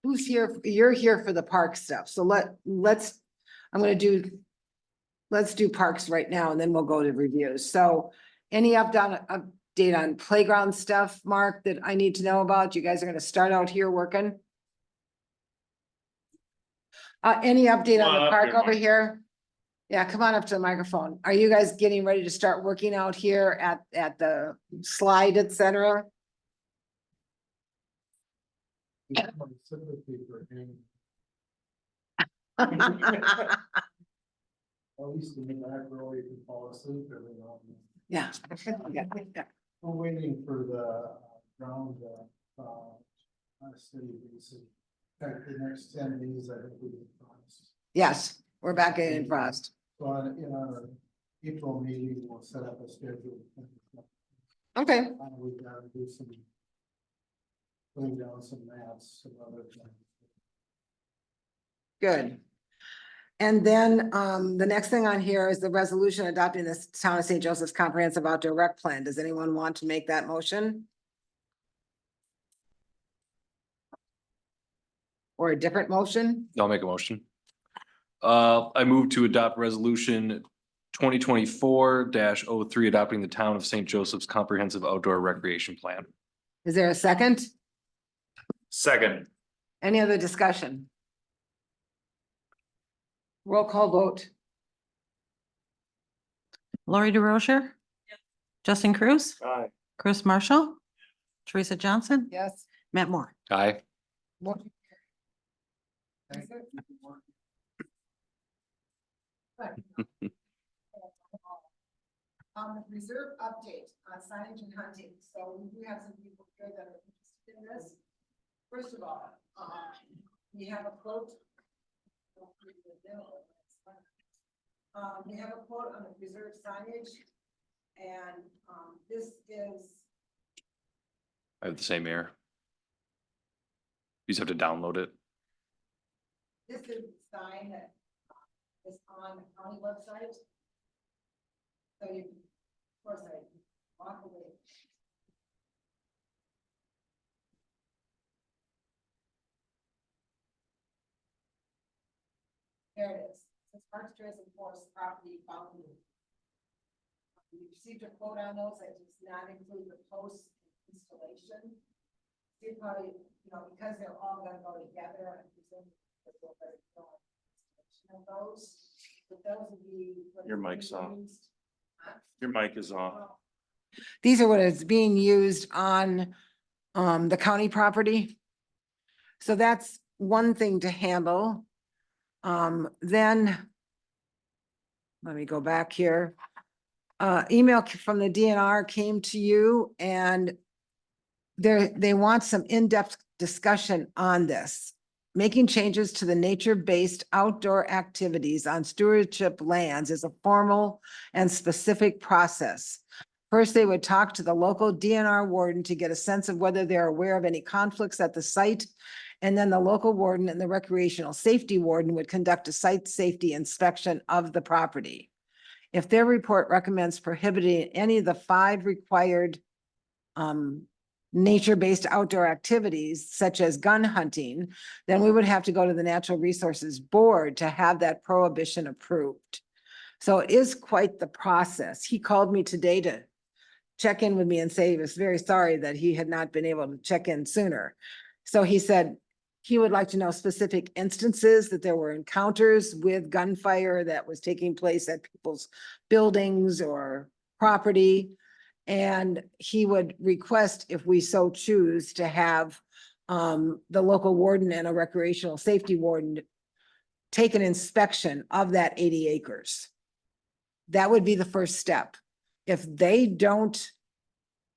who's here. You're here for the park stuff. So let's do parks right now and then we'll go to reviews. So any update on playground stuff, Mark, that I need to know about? You guys are gonna start out here working? Any update Come on on the up park here, over Mark. here? Yeah, come on up to the microphone. Are you guys getting ready to start working out here at the slide, et cetera? At least in the back row, you can fall asleep every now and then. Yeah. Yeah. We're waiting for the ground, on a steady basis. In fact, the next 10 days, I think we can promise. Yes, we're back in Frost. So in our April meeting, we'll set up a schedule. Okay, We've got to do some. Putting down some maps, some other things. good. And then the next thing on here is the resolution adopting this Town of St. Joseph's Comprehensive Outdoor Rec Plan. Does anyone want to make that motion? Or a different motion? I'll make a motion. I move to adopt resolution 2024-03, adopting the Town of St. Joseph's Comprehensive Outdoor Recreation Plan. Is there a second? Second. Any other discussion? Roll call vote. Lori DeRocher. Justin Cruz, Aye. Chris Marshall, Teresa Johnson, Yes. Matt Moore. Aye. Motion reserve update on signage and hunting. So we do have some people here that are interested in this. First of all, we have a quote. We have a quote on the reserve signage. And, this is, I have the same error. You just have to download it. this is the sign that is on the county website. So you, of course, I walk away. There it is. It's Parks, Trails and Forest property boundary. We received a quote on those that does not include the post installation. You probably, because they're all gonna go together, I presume that they'll let it go on installation of those, but those would be. what Your is mic's being off. used. Your mic is off. These are what is being used on the county property. So that's one thing to handle. Then let me go back here. Email from the DNR came to you and they want some in-depth discussion on this. Making changes to the nature-based outdoor activities on stewardship lands is a formal and specific process. First, they would talk to the local DNR warden to get a sense of whether they're aware of any conflicts at the site. And then the local warden and the recreational safety warden would conduct a site safety inspection of the property. If their report recommends prohibiting any of the 5 required nature-based outdoor activities such as gun hunting, then we would have to go to the Natural Resources Board to have that prohibition approved. So it is quite the process. He called me today to check in with me and say he was very sorry that he had not been able to check in sooner. So he said he would like to know specific instances that there were encounters with gunfire that was taking place at people's buildings or property. And he would request, if we so choose, to have the local warden and a recreational safety warden take an inspection of that 80 acres. That would be the first step. If they don't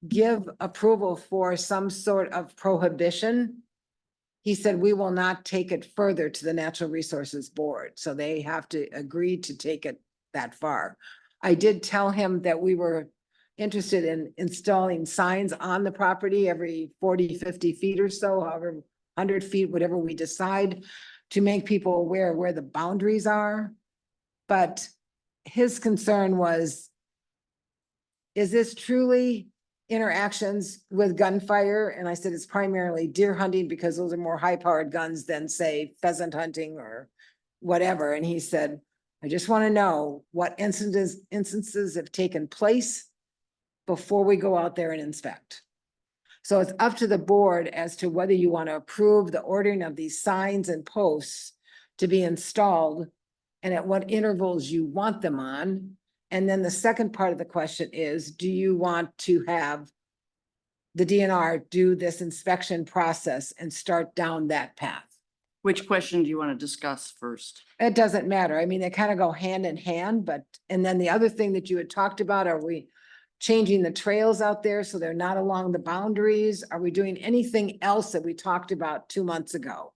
give approval for some sort of prohibition, he said, we will not take it further to the Natural Resources Board. So they have to agree to take it that far. I did tell him that we were interested in installing signs on the property every 40, 50 feet or so, however, 100 feet, whatever we decide, to make people aware where the boundaries are. But his concern was, is this truly interactions with gunfire? And I said, it's primarily deer hunting because those are more high-powered guns than, say, pheasant hunting or whatever. And he said, I just want to know what instances have taken place before we go out there and inspect. So it's up to the board as to whether you want to approve the ordering of these signs and posts to be installed and at what intervals you want them on. And then the second part of the question is, do you want to have the DNR do this inspection process and start down that path? Which question do you want to discuss first? It doesn't matter. I mean, they kind of go hand in hand, but, and then the other thing that you had talked about, are we changing the trails out there so they're not along the boundaries? Are we doing anything else that we talked about 2 months ago?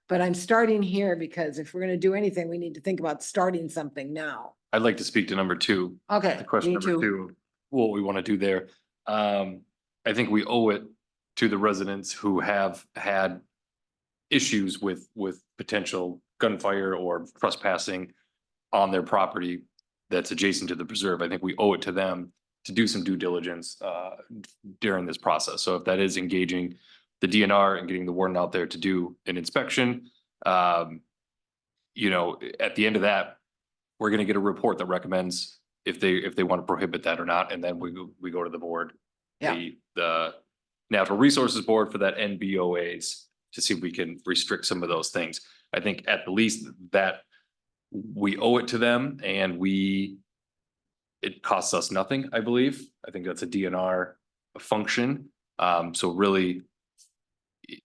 But I'm starting here because if we're going to do anything, we need to think about starting something now. I'd like to speak to number 2. Okay. The question me number too. 2, what we want to do there. I think we owe it to the residents who have had issues with potential gunfire or trespassing on their property that's adjacent to the preserve. I think we owe it to them to do some due diligence during this process. So if that is engaging the DNR and getting the warden out there to do an inspection, at the end of that, we're going to get a report that recommends if they want to prohibit that or not, and then we go to the board. Yeah. The Natural Resources Board for that NBOAs to see if we can restrict some of those things. I think at the least that we owe it to them and it costs us nothing, I believe. I think that's a DNR function. So really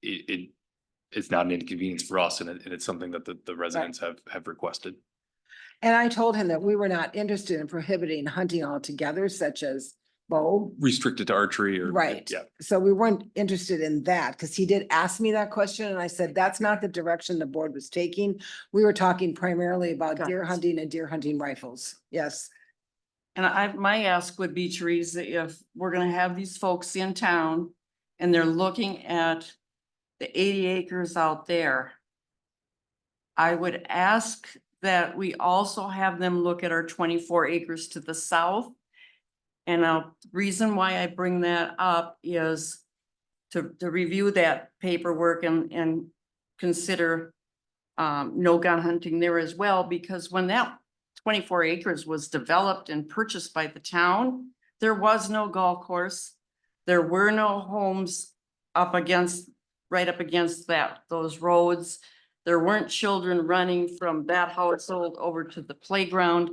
it's not an inconvenience for us and it's something that the residents have requested. And I told him that we were not interested in prohibiting hunting altogether, such as bow. Restricted to archery or. Right. Yeah. So we weren't interested in that because he did ask me that question and I said, that's not the direction the board was taking. We were talking primarily about Got deer it. hunting and deer hunting rifles. Yes. And my ask would be, Teresa, if we're gonna have these folks in town and they're looking at the 80 acres out there, I would ask that we also have them look at our 24 acres to the south. And the reason why I bring that up is to review that paperwork and consider no gun hunting there as well, because when that 24 acres was developed and purchased by the town, there was no golf course. There were no homes right up against those roads. There weren't children running from that household over to the playground.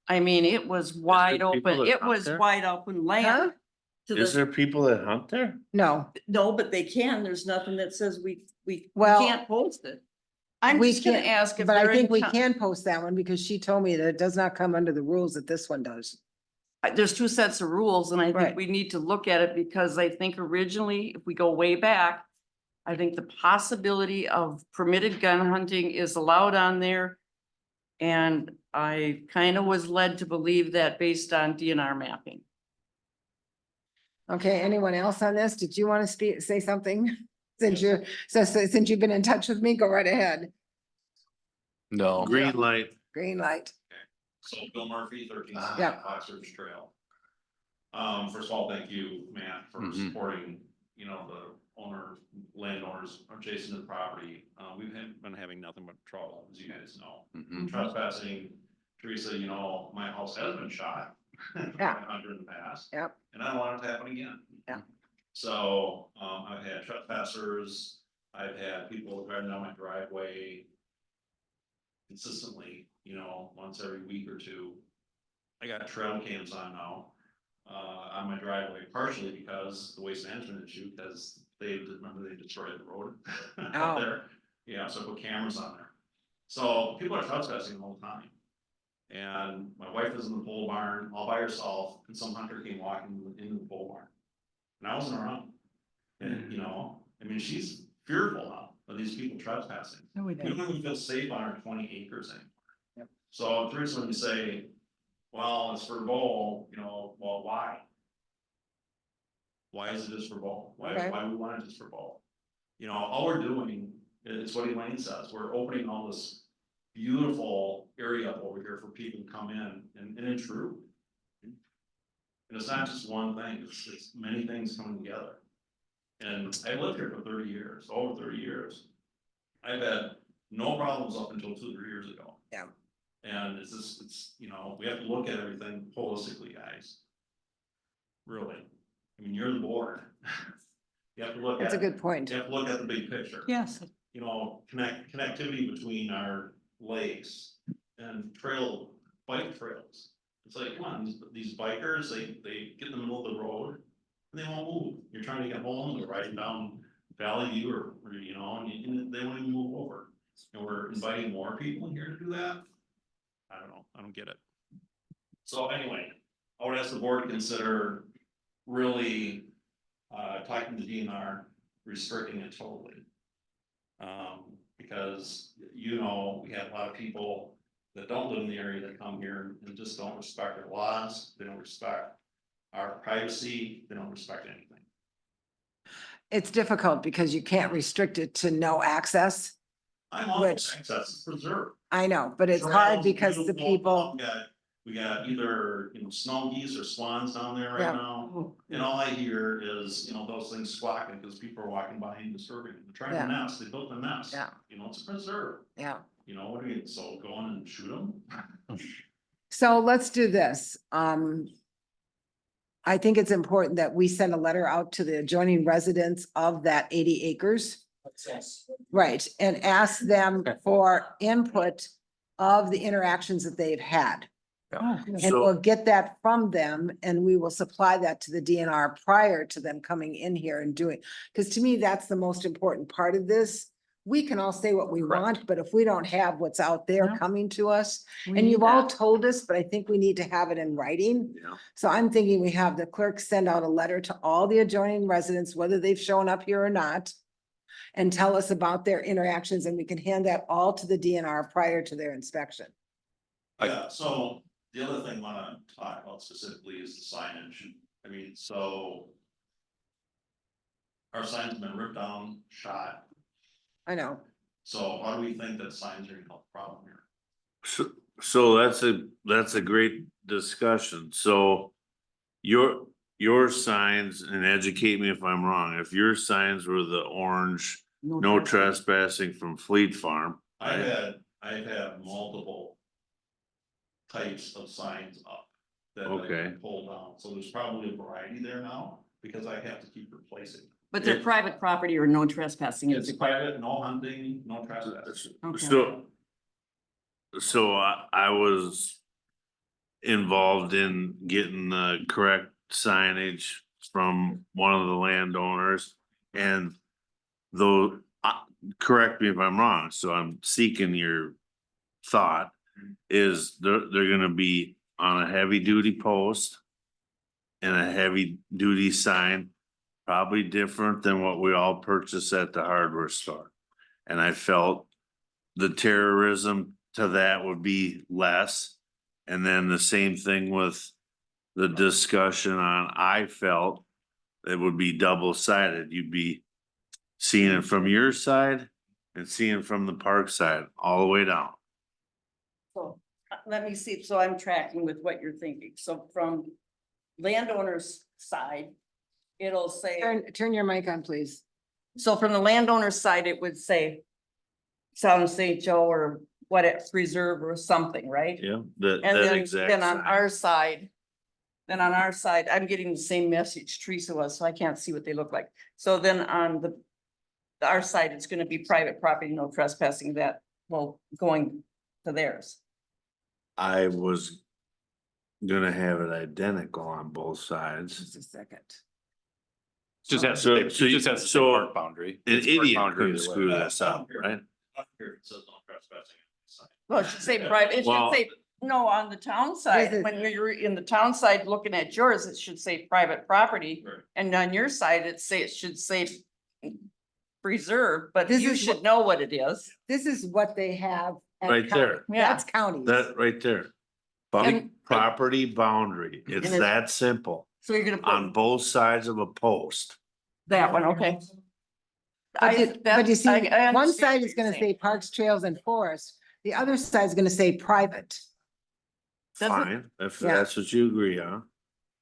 I mean, it was wide people open. that It hunt was there? wide open Huh? land. to Is the- there people that hunt there? No, No, but they can. There's nothing that says we Well, can't post it. I'm we just gonna can't- ask if but I they're think in we town. can post that one because she told me that it does not come under the rules that this one does. There's two sets of rules and I Right. think we need to look at it because I think originally, if we go way back, I think the possibility of permitted gun hunting is allowed on there. And I kind of was led to believe that based on DNR mapping. Okay, anyone else on this? Did you want to say something? Since since you've been in touch with me, go right ahead. No. Green light. Green light. So Bill Murphy, 13 Yeah. Fox Ridge Trail. First of all, thank you, Matt, for Mhm. supporting, the landowners adjacent to the property. We've been having nothing but trouble, as you guys know. Mhm. Trespassing, Teresa, my house has been shot. Yeah. by a hunter in the past. Yep. And I don't want it to happen again. Yeah. So, I've had trespassers, I've had people driving down my driveway consistently, once every week or two. I got trail cams on now, on my driveway, partially because the waste management issue, because they destroyed the road Oh. out there. Yeah, so I put cameras on there. So people are trespassing all the time. And my wife is in the pole barn all by herself, and some hunter came walking into the pole barn. And I wasn't around. And, she's fearful now of these people trespassing. No, we We don't even feel safe on our 20 acres anymore. Yep. So Teresa, when you say, well, it's for bow, well, why? Why is it just for bow? Okay. Why we want it just for bow? All we're doing is what Elaine says, we're opening all this beautiful area up over here for people to come in and intrude. And it's not just one thing, it's many things coming together. And I lived here for 30 years, over 30 years. I've had no problems up until 2 or 3 years ago. Yeah. And we have to look at everything holistically, guys. Really. You're the board. You have to look at. That's a good point. You have to look at the big picture. Yes. Connectivity between our lakes and bike trails. It's like, come on, these bikers, they get in the middle of the road and they won't move. You're trying to get home, they're riding down Valley View or and they won't even move over. And we're inviting more people in here to do that. I don't know, I don't get it. So anyway, I would ask the board to consider really talking to DNR, restricting it totally. Because we have a lot of people that don't live in the area that come here and just don't respect our laws, they don't respect our privacy, they don't respect anything. It's difficult because you can't restrict it to no access. I'm all Which- for access preserved. I know, but it's hard Trails, because the beautiful, people, We got either, snow geese or swans down there Yeah. right now. And all I hear is, those things squawking because people are walking by and disturbing them. They're trying Yeah. to nest, they built a nest. Yeah. It's a preserve. yeah, What do you, so go in and shoot them? So let's do this. I think it's important that we send a letter out to the adjoining residents of that 80 acres. Right, and ask them for input of the interactions that they've had. And So- we'll get that from them and we will supply that to the DNR prior to them coming in here and doing. Because to me, that's the most important part of this. We can all say what we want, but if we don't have what's out there No. coming to us, We and need you've all that. told us, but I think we need to have it in writing. Yeah. So I'm thinking we have the clerk send out a letter to all the adjoining residents, whether they've shown up here or not. And tell us about their interactions and we can hand that all to the DNR prior to their inspection. Yeah, so the other thing I wanna talk about specifically is the signage. I mean, so. Our signs have been ripped down, shot, I know. so how do we think that signs are gonna help the problem here? So that's a great discussion. So your signs, and educate me if I'm wrong, if your signs were the orange, no trespassing from Fleet Farm. I've had multiple types of signs up that have Okay. been pulled down, so there's probably a variety there now, because I have to keep replacing. But they're private property or no trespassing. It's private, no hunting, no trespassing. Okay. So I was involved in getting the correct signage from one of the landowners. And though, correct me if I'm wrong, so I'm seeking your thought, is they're gonna be on a heavy duty post and a heavy duty sign, probably different than what we all purchase at the hardware store. And I felt the terrorism to that would be less. And then the same thing with the discussion on, I felt it would be double sided. You'd be seeing it from your side and seeing from the park side all the way down. So, let me see, so I'm tracking with what you're thinking, so from landowner's side, it'll say, Turn your mic on, please. so from the landowner's side, it would say Sound St. Joe or what, Preserve or something, right? Yeah, And that then, exact. then on sign. our side, I'm getting the same message Teresa was, so I can't see what they look like. So then on our side, it's gonna be private property, no trespassing that, well, going to theirs. I was gonna have it identical on both sides. Just a second. Just has So- to, it so you- just has to say so park boundary. An It's park idiot boundary couldn't either way. screw this up, right? Up here, it says no trespassing. Well, it should say private, it should Well- say, no, on the town side, when you're in the town side looking at yours, it should say private property. Right. And on your side, it should say preserve, but This you is should what- know what it is. This is what they have. at Right county. there. Yeah. That's counties. That right there. And- Property boundary. It's And it's- that simple So you're gonna on put both sides of a post. that one, okay. But you see, I one understand side what is you're gonna saying. say parks, trails and forests. The other side is gonna say private. Doesn't- Fine, if Yeah. that's what you agree on.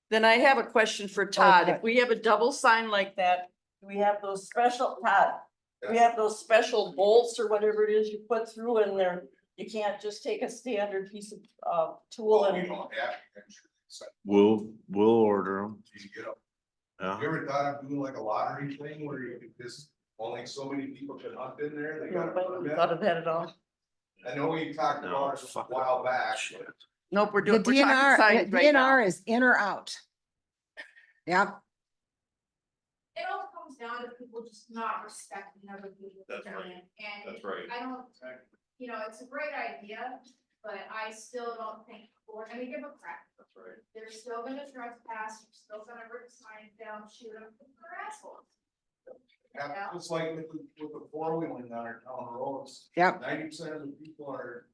Then I have a question for Todd. Okay. If we have a double sign like that, do we have those special, Todd? Do we have those special bolts or whatever it is you put through in there? You can't just take a standard piece of tool and. We'll order them. You Yeah, ever thought of doing like a lottery thing where you could just, only so many people could hunt in there? They got a Nobody permit? thought of that at all. I know we talked No, about it a fuck while back. shit. Nope, we're The doing, we're talking DNR, signs the right now. DNR is in or out. Yep, It all comes down to people just not respecting other people's That's right. land, and That's right. I don't, you know, it's a great idea, but I still don't think, we're gonna give a crap. That's right. They're still gonna trespass, you're still gonna rip signs down, shoot them, they're assholes. Yeah, Just like with the four-wheeling on our town roads, yep. 90% of the people are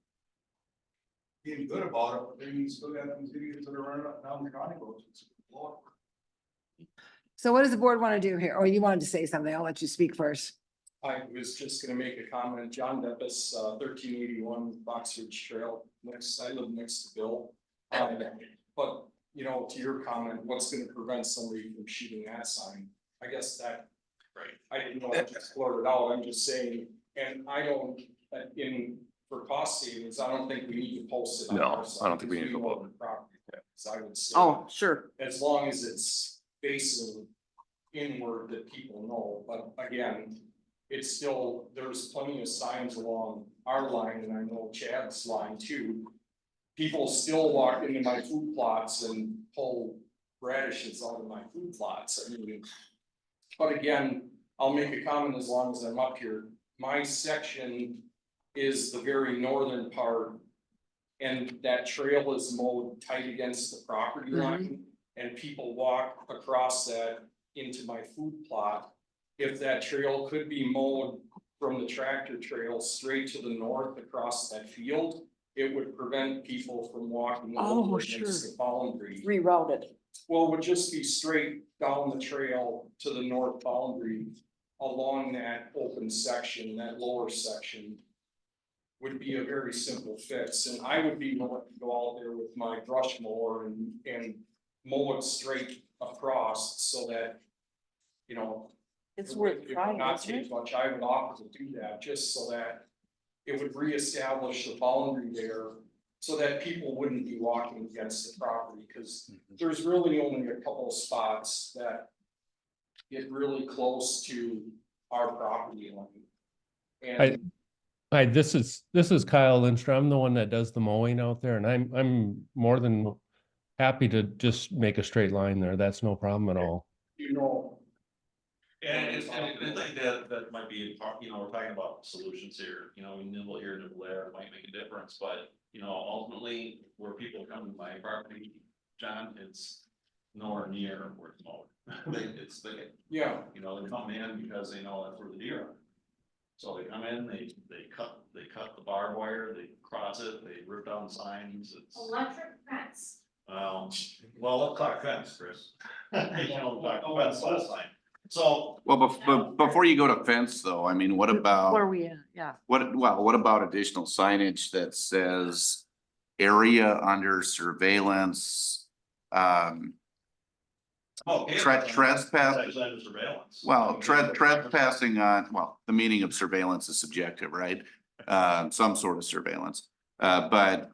being good about it, but then you still got these idiots that are running up down the county roads. It's blowing. So what does the board want to do here? Or you wanted to say something? I'll let you speak first. I was just gonna make a comment, John Deppis, 1381 Boxridge Trail, I live next to Bill. But, you know, to your comment, what's gonna prevent somebody from shooting that sign? I guess that, Right. I didn't know, I just blurted it out, I'm just saying, and I don't, in for cost savings, I don't think we need to post it on No, our I side, don't think we 'cause need to know go the property tax. I would say. Oh, sure. As long as it's facing inward that people know, but again, it's still, there's plenty of signs along our line, and I know Chad's line too. People still walk into my food plots and pull radishes out of my food plots, I mean. But again, I'll make a comment as long as I'm up here, my section is the very northern part. And that trail is mowed tight against the property line, and people walk across that into my food plot. If that trail could be mowed from the tractor trail straight to the north across that field, it would prevent people from walking over against the boundary. Rerouted. Well, it would just be straight down the trail to the north boundary along that open section, that lower section. Would be a very simple fix, and I would be willing to go out there with my brush mower and mow it straight across so that, you know. It's it worth would trying, not isn't it? take much, I would offer to do that, just so that it would reestablish the boundary there. So that people wouldn't be walking against the property, cause there's really only a couple of spots that get really close to our property line. And Hi, this is Kyle Lindstrom. I'm the one that does the mowing out there, and I'm more than happy to just make a straight line there. That's no problem at all. you know, And I think that might be, you know, we're talking about solutions here, you know, we nibble here, nibble there, it might make a difference, but, you know, ultimately, where people come to my property, John, it's nowhere near where it's mowed. It's the, yeah, you know, they come in because they know that's where the deer are. So they come in, they cut the barbed wire, they cross it, they rip down signs, it's. Electric fence. Well, let's talk fence, Chris. You know, talk fence last time. So, Well, before you go to fence though, I mean, what where about, we at? Yeah. what about additional signage that says area under surveillance? okay. Trespass. It's actually under surveillance. Well, trespassing on, well, the meaning of surveillance is subjective, right? Some sort of surveillance. But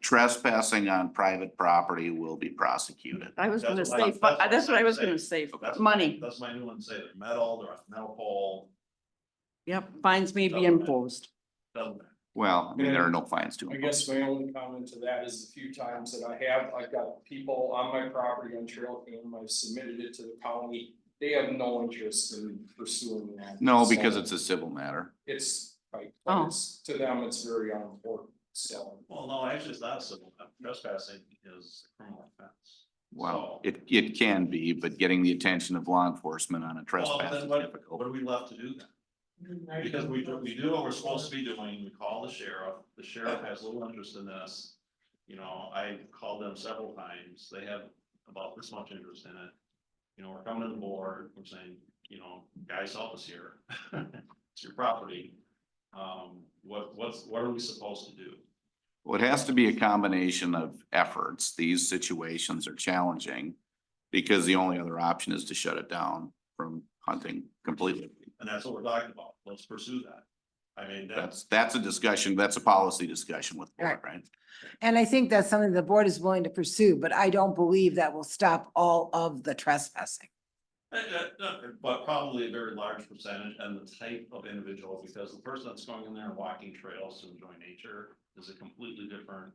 trespassing on private property will be prosecuted. I was gonna That's say, what that's what I was I'm gonna saying. say, That's- money. That's my new one, say they're metal, they're on a metal pole, Yep, fines may be Doesn't matter. imposed. doesn't matter. Well, I mean, there are no fines to I them. guess my only comment to that is the few times that I've got people on my property on trail cam, I've submitted it to the county. They have no interest in pursuing that. No, because So it's a civil matter. It's, right, Oh. but it's, to them, it's very unimportant, so. Well, no, actually, it's not civil, trespassing is a criminal offense. Well, So- it can be, but getting the attention of law enforcement on a Well, trespass then is what difficult. are we left to do then? Because we do what we're supposed to be doing, we call the sheriff has little interest in this. You know, I called them several times, they have about this much interest in it. You know, we're coming to the board, we're saying, you know, guys, help us here, it's your property. What are we supposed to do? Well, it has to be a combination of efforts. These situations are challenging because the only other option is to shut it down from hunting completely. And that's what we're talking about, let's pursue that. I mean, That's a discussion, that's a policy discussion with the board, right? And I think that's something the board is willing to pursue, but I don't believe that will stop all of the trespassing. But probably a very large percentage and the type of individual, because the person that's going in there and walking trails to enjoy nature is a completely different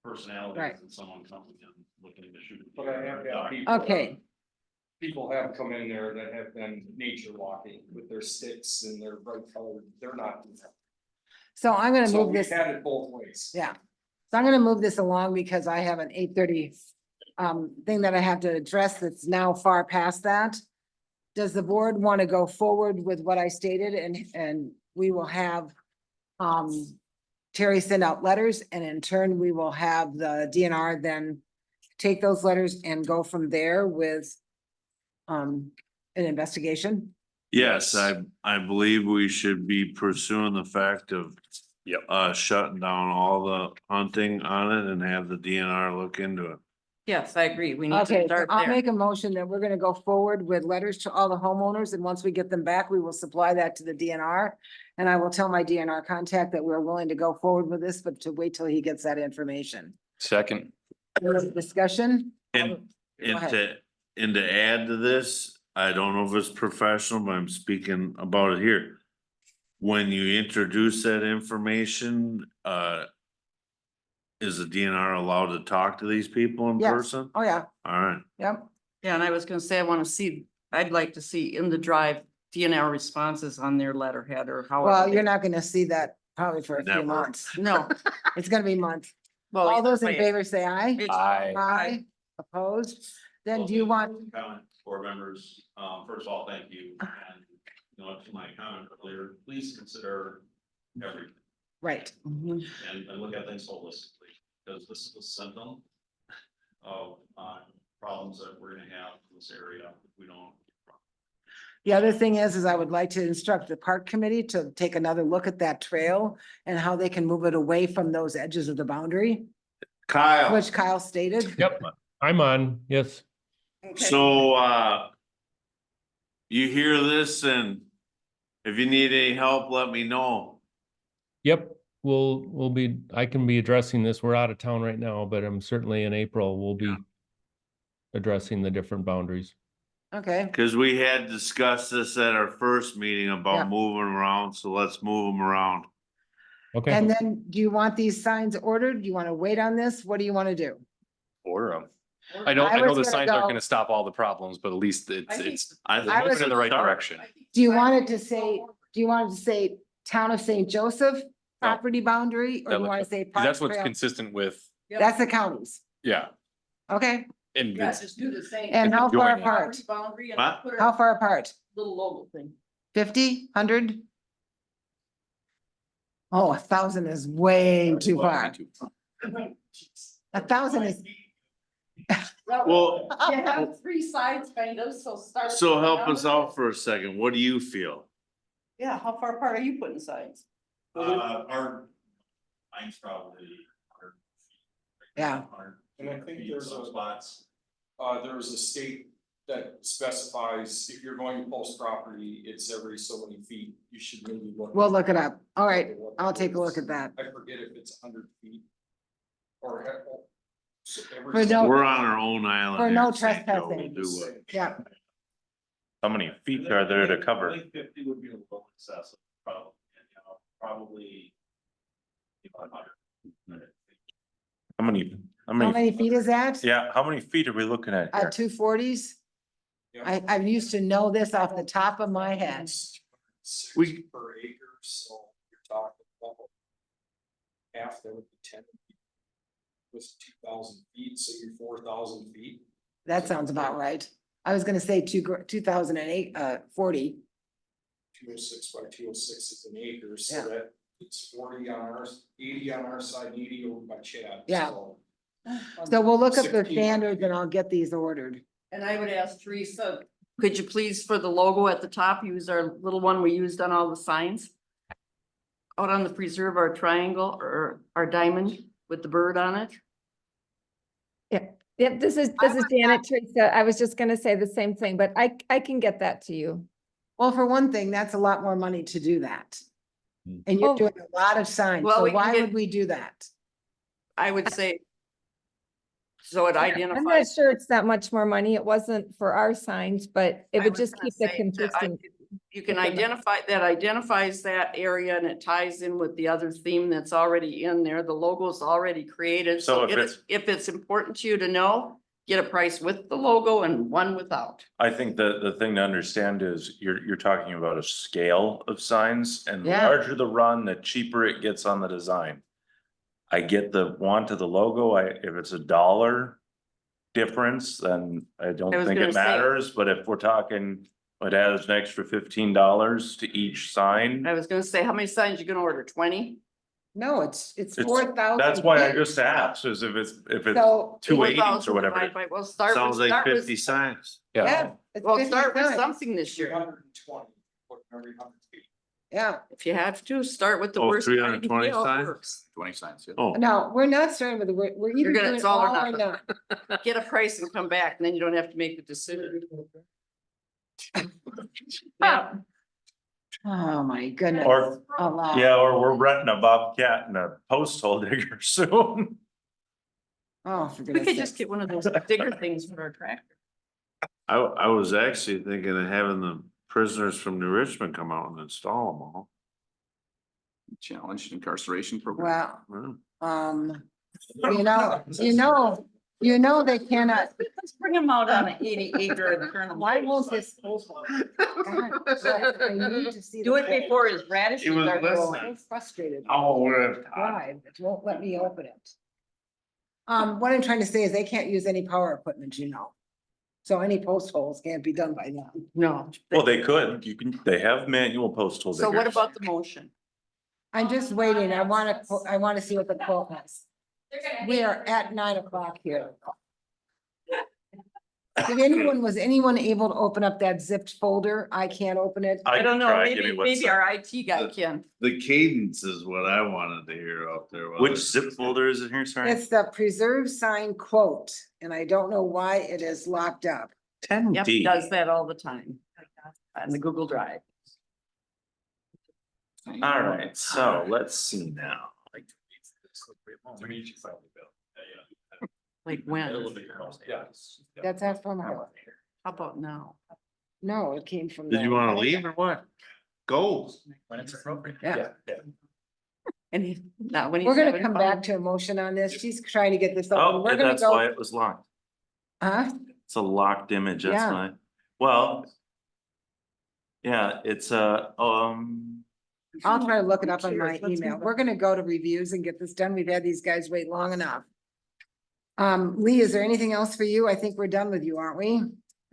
personality Right. than someone coming in looking to shoot. a But I deer have or a had duck. people. Okay. People have come in there that have been nature walking with their sticks and their bright colored, they're not. doing that. So I'm gonna So move we've this. had it both ways. Yeah, so I'm gonna move this along because I have an 8:30 thing that I have to address that's now far past that. Does the board want to go forward with what I stated and we will have Terry send out letters and in turn, we will have the DNR then take those letters and go from there with an investigation? Yes, I believe we should be pursuing the fact of. Yep. Shutting down all the hunting on it and have the DNR look into it. Yes, I agree. We need to Okay, so start I'll there. make a motion that we're gonna go forward with letters to all the homeowners, and once we get them back, we will supply that to the DNR. And I will tell my DNR contact that we're willing to go forward with this, but to wait till he gets that information. Second, Any discussion? And, Go and ahead. to add to this, I don't know if it's professional, but I'm speaking about it here. When you introduce that information, is the DNR allowed to talk to these people in Yes. person? Oh, yeah, Alright, yep. Yeah, and I was gonna say, I'd like to see in the drive DNR responses on their letterhead or however. Well, they- you're not gonna see that probably for a few Never. months. No. It's gonna be months. Well, All those in either way, favor say aye. it's- Aye. Opposed? Then do you want, Comment, board members, first of all, thank you, and, you know, to my comment earlier, please consider everything right, Mhm. and look at things holistically, because this is a symptom of, problems that we're gonna have in this area if we don't. the other thing is I would like to instruct the park committee to take another look at that trail and how they can move it away from those edges of the boundary, Kyle, which Kyle stated. Yep, I'm on, yes. Okay. so, you hear this and if you need any help, let me know. Yep, I can be addressing this. We're out of town right now, but I'm certainly in April, we'll be addressing the different boundaries. Okay, Cause we had discussed this at our first meeting Yeah. about moving around, so let's move them around. Okay, and then do you want these signs ordered? Do you want to wait on this? What do you want to do? order them. I I know was the gonna signs aren't go- gonna stop all the problems, but at least I think- it's I I was- moving in the right direction. Do you want it to say, do you want it to say Town of St. Joseph property boundary, or do you want to say? 'Cause Park that's what's Trail? consistent with, That's the counties. yeah, Okay, and Yeah, it's, just do the same. and how far joining. apart? Boundary and What? put How a far apart? little logo thing. 50, 100? Oh, 1,000 is way too far. 1,000 is, Well, You have 3 sides kind of, so start. so help us out for a second. What do you feel? Yeah, how far apart are you putting signs? Mine's probably 100 feet. Yeah. 100 And I think feet, there's some a- spots. There's a state that specifies if you're going to post property, it's every so many feet, you should maybe look. we'll look it up. All right, I'll take a look at that. I forget if it's 100 feet. Or. So every For so- no- We're on our own island. For here no in St. Joe. We'll trespassing. do what- Yeah, How many feet are there to I cover? think 50 would be a little excessive, probably, probably. 100. How many, how many feet is that? yeah, how many feet are we looking at here? 240s? Yeah. I used to know this off the top of my head. It's 206 We- per acre, so you're talking about. Half that would be 10. Was 2,000 feet, so you're 4,000 feet. That sounds about right. I was gonna say 2008, 40. 206 by 206 is an acre, Yeah. so that it's 40 on ours, 80 on our side, 80 over by Chad. Yeah. So So we'll look up the 16. standards and I'll get these ordered. And I would ask Teresa, could you please, for the logo at the top, use our little one we used on all the signs? Out on the preserve, our triangle or our diamond with the bird on it? Yep, this is Janet, Teresa. I was just gonna say the same thing, but I can get that to you. Well, for one thing, that's a lot more money to do that. And you're Oh. doing a lot of signs, Well, so we can why get- would we do that? I would say. So it I'm not identifies. sure it's that much more money. It wasn't for our signs, but it I would was just gonna keep the say that consistent. You can within the- identifies that area and it ties in with the other theme that's already in there. The logo's already created. So So if it's- if it's important to you to know, get a price with the logo and one without. I think the thing to understand is you're talking about a scale of signs, and the Yeah. larger the run, the cheaper it gets on the design. I get the want of the logo, if it's $1 difference, then I don't I was think gonna it say- matters, but if we're talking, it adds an extra $15 to each sign. I was gonna say, how many signs you gonna order? 20? No, it's It's- 4,000. That's why I just asked, is if it's So, 280s 4,000 or whatever. divided by- Well, start Sounds with, like start 50 with, signs. yeah. it's well, 50 start with signs. something this year. 320, put every 100 feet. Yeah, If you have to, start with the Oh, worst. kind and 320 see how it signs? works. 20 signs, yeah. Oh, no, we're not starting with the, we're either gonna- doing it's all or all or not. Get a price and come back, and then you don't have to make the decision. Yeah, Oh, my goodness. Or, A lot. yeah, or we're renting a bobcat and a post hole digger soon. Oh, for we goodness could just sakes. get one of those bigger things for our tractor. I was actually thinking of having the prisoners from New Richmond come out and install them all. Challenged incarceration program. Well, Yeah. you know, they cannot. Let's bring them out on an 80-acre and turn them. Why won't this? God, I need to see Do the it quote. before his radishes He was are listening. growing. I'm frustrated. Oh, we're. Drive, it won't let me open it. What I'm trying to say is they can't use any power equipment, you know. So any post holes can't be done by them. No. Well, they could, they have manual post hole So diggers. what about the motion? I'm just waiting. I wanna see what the quote is. They're gonna We hate are it. at 9 o'clock here. Was anyone able to open up that zipped folder? I can't open it. I don't know, Try, give me maybe, what's maybe our IT guy can. The cadence is what I wanted to hear out there. while Which it's- zip folder is it here, sorry? It's the preserve sign quote, and I don't know why it is locked up. Ten Yep, D. does that all the time. On the Google Drive. All right, so let's see now. Like when? That's our phone number. How about now? No, it came from. Did the- you wanna leave or what? Go. When it's appropriate. Yeah, And he, not when he's. we're gonna having come fun. back to a motion on this. She's trying to get this open. Oh, We're gonna that's why go, it was locked. huh? It's a locked image, that's Yeah. why. Well. Yeah, it's I'll try to look it up on my Cheers, let's email. move We're gonna go to reviews and get this done. We've had these guys wait long enough. Lee, is there anything else for you? I think we're done with you, aren't we?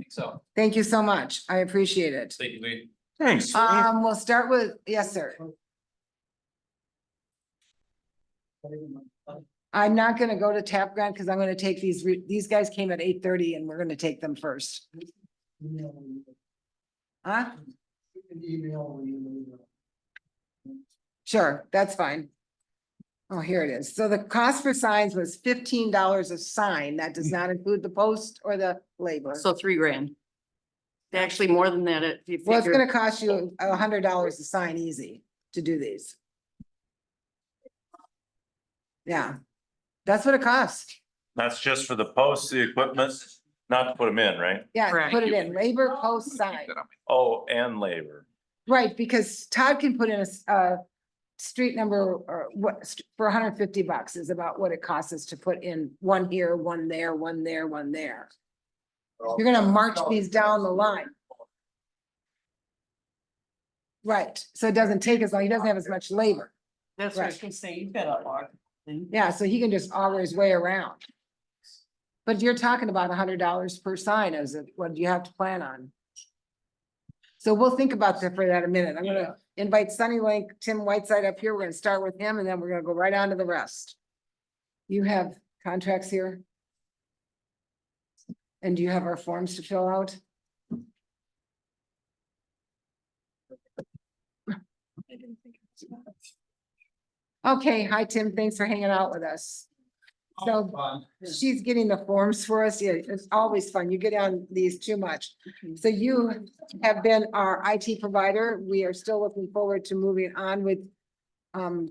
So, Thank you so much. I appreciate it. thank you, Lee. thanks. We'll start with, yes, sir. I'm not gonna go to TAP grant because I'm gonna take these guys came at 8:30 and we're gonna take them first. Huh? You can email me. Sure, that's fine. Oh, here it is. So the cost for signs was $15 a sign. That does not include the post or the labor. So $3,000. Actually, more than that, if you Well, it's figure. gonna cost you $100 a sign easy to do these. Yeah, that's what it costs. That's just for the posts, the equipment, not to put them in, right? Yeah, Correct. put it in labor, post, sign. Oh, and labor. Right, because Todd can put in a street number or what, for $150 is about what it costs us to put in one here, one there, one there, one there. You're gonna march these down the line. Right, so it doesn't take as long, he doesn't have as much labor. That's what I Right. can say, you've got a log thing. Yeah, so he can just auger his way around. But you're talking about $100 per sign as of what do you have to plan on? So we'll think about that for that a minute. I'm gonna invite Sunny Link, Tim Whiteside up here. We're gonna start with him and then we're gonna go right on to the rest. You have contracts here? And do you have our forms to fill out? Okay, hi, Tim. Thanks for hanging out with us. So she's getting the forms for us. Yeah, it's always fun. You get on these too much. So you have been our IT provider. We are still looking forward to moving on with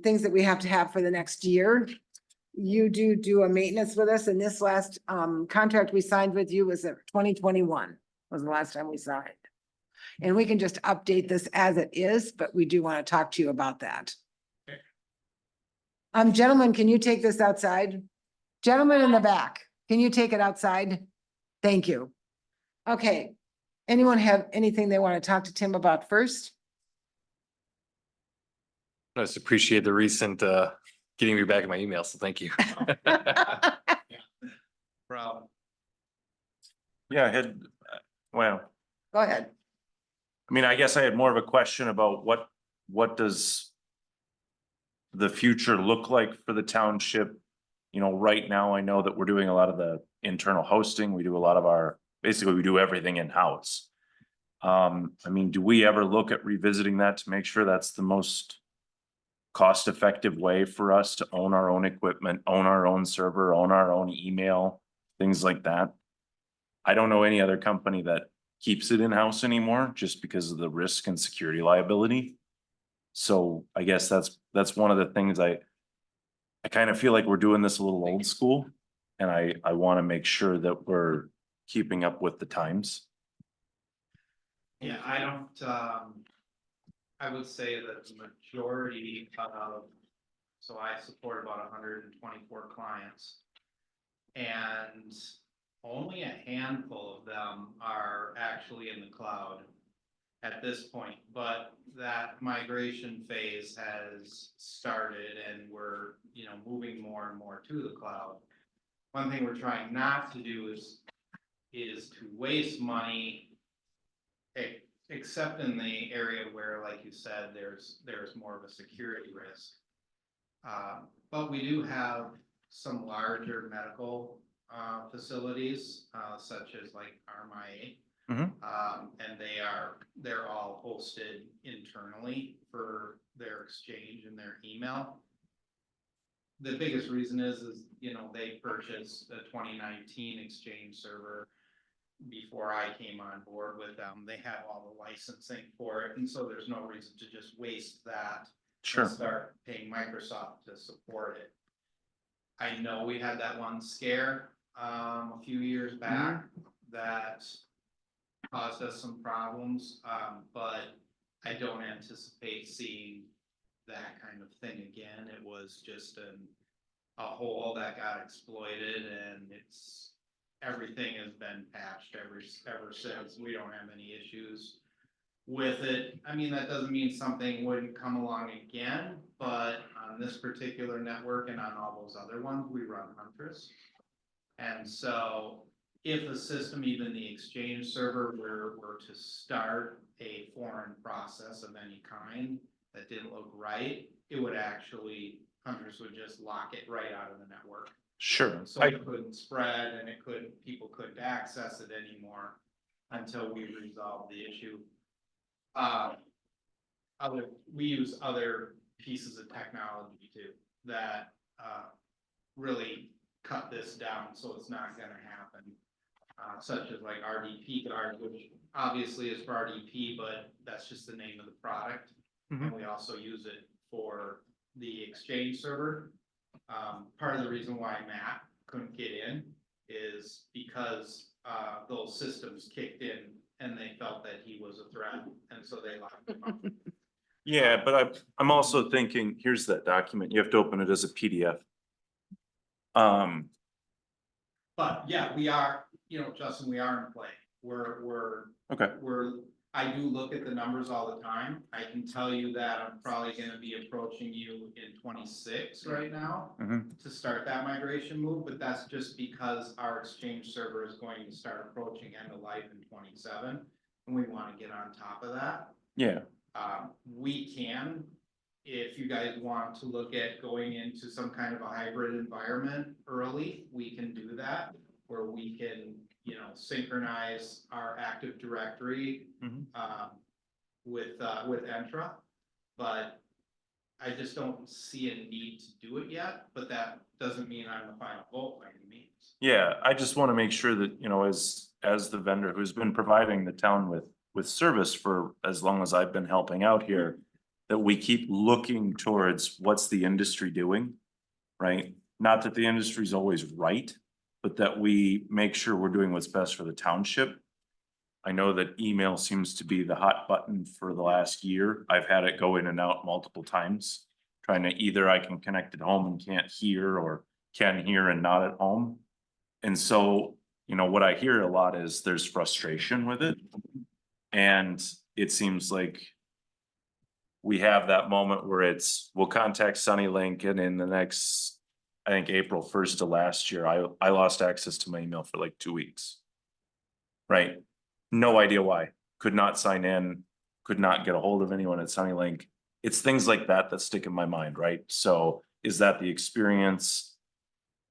things that we have to have for the next year. You do a maintenance with us, and this last contract we signed with you was 2021 was the last time we signed. And we can just update this as it is, but we do want to talk to you about that. Gentlemen, can you take this outside? Gentlemen in the back, can you take it outside? Thank you. Okay, anyone have anything they want to talk to Tim about first? I just appreciate the recent getting me back in my email, so thank you. Rob. Yeah, I had, well, Go ahead. I mean, I guess I had more of a question about what does the future look like for the township? You know, right now, I know that we're doing a lot of the internal hosting. We do a lot of basically, we do everything in-house. I mean, do we ever look at revisiting that to make sure that's the most cost-effective way for us to own our own equipment, own our own server, own our own email, things like that? I don't know any other company that keeps it in-house anymore just because of the risk and security liability. So I guess that's one of the things I kind of feel like we're doing this a little old school. And I want to make sure that we're keeping up with the times. Yeah, I don't, I would say that the majority of, so I support about 124 clients. And only a handful of them are actually in the cloud at this point, but that migration phase has started and we're, moving more and more to the cloud. One thing we're trying not to do is to waste money, except in the area where, like you said, there's more of a security risk. But we do have some larger medical facilities, such as like RMIA. And they're all hosted internally for their exchange and their email. The biggest reason is they purchased the 2019 exchange server before I came on board with them. They had all the licensing for it, and so there's no reason to just waste that. Sure. And start paying Microsoft to support it. I know we had that one scare a few years back that caused us some problems, but I don't anticipate seeing that kind of thing again. It was just a hole that got exploited, and everything has been patched ever since. We don't have any issues with it. I mean, that doesn't mean something wouldn't come along again, but on this particular network and on all those other ones, we run Huntress. And so if a system, even the exchange server, were to start a foreign process of any kind that didn't look right, it would actually, Huntress would just lock it right out of the network. Sure. So it couldn't spread and people couldn't access it anymore until we resolved the issue. We use other pieces of technology too that really cut this down so it's not gonna happen. Such as like RDP guard, which obviously is for RDP, but that's just the name of the product. And we also use it for the exchange server. Part of the reason why Matt couldn't get in is because those systems kicked in and they felt that he was a threat, and so they locked him up. Yeah, but I'm also thinking, here's that document. You have to open it as a PDF. But yeah, we are, Justin, we are in play. Okay. I do look at the numbers all the time. I can tell you that I'm probably gonna be approaching you in 26 right now to start that migration move, but that's just because our exchange server is going to start approaching end of life in 27, and we wanna get on top of that. Yeah. We can, if you guys want to look at going into some kind of a hybrid environment early, we can do that, where we can, synchronize our Active Directory with Entra. But I just don't see a need to do it yet, but that doesn't mean I'm the final vote by any means. Yeah, I just want to make sure that, as the vendor who's been providing the town with service for as long as I've been helping out here, that we keep looking towards what's the industry doing, right? Not that the industry is always right, but that we make sure we're doing what's best for the township. I know that email seems to be the hot button for the last year. I've had it go in and out multiple times, trying to either I can connect at home and can't hear, or can hear and not at home. And so, what I hear a lot is there's frustration with it. And it seems like we have that moment where we'll contact SunnyLink, and in the next, I think April 1st of last year, I lost access to my email for like 2 weeks. Right? No idea why. Could not sign in, could not get a hold of anyone at SunnyLink. It's things like that that stick in my mind, right? So is that the experience?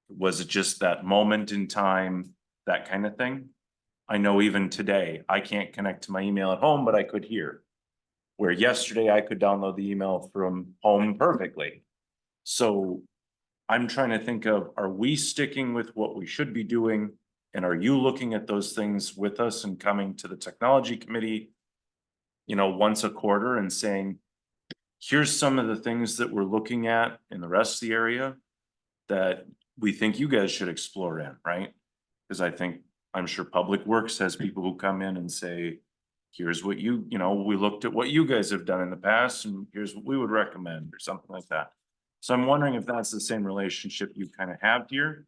Was it just that moment in time, that kind of thing? I know even today, I can't connect to my email at home, but I could here. Where yesterday I could download the email from home perfectly. So I'm trying to think of, are we sticking with what we should be doing? And are you looking at those things with us and coming to the technology committee? You know, once a quarter and saying, here's some of the things that we're looking at in the rest of the area. That we think you guys should explore in, right? Cause I think, I'm sure Public Works has people who come in and say. Here's what you know, we looked at what you guys have done in the past and here's what we would recommend or something like that. So I'm wondering if that's the same relationship you kind of have here?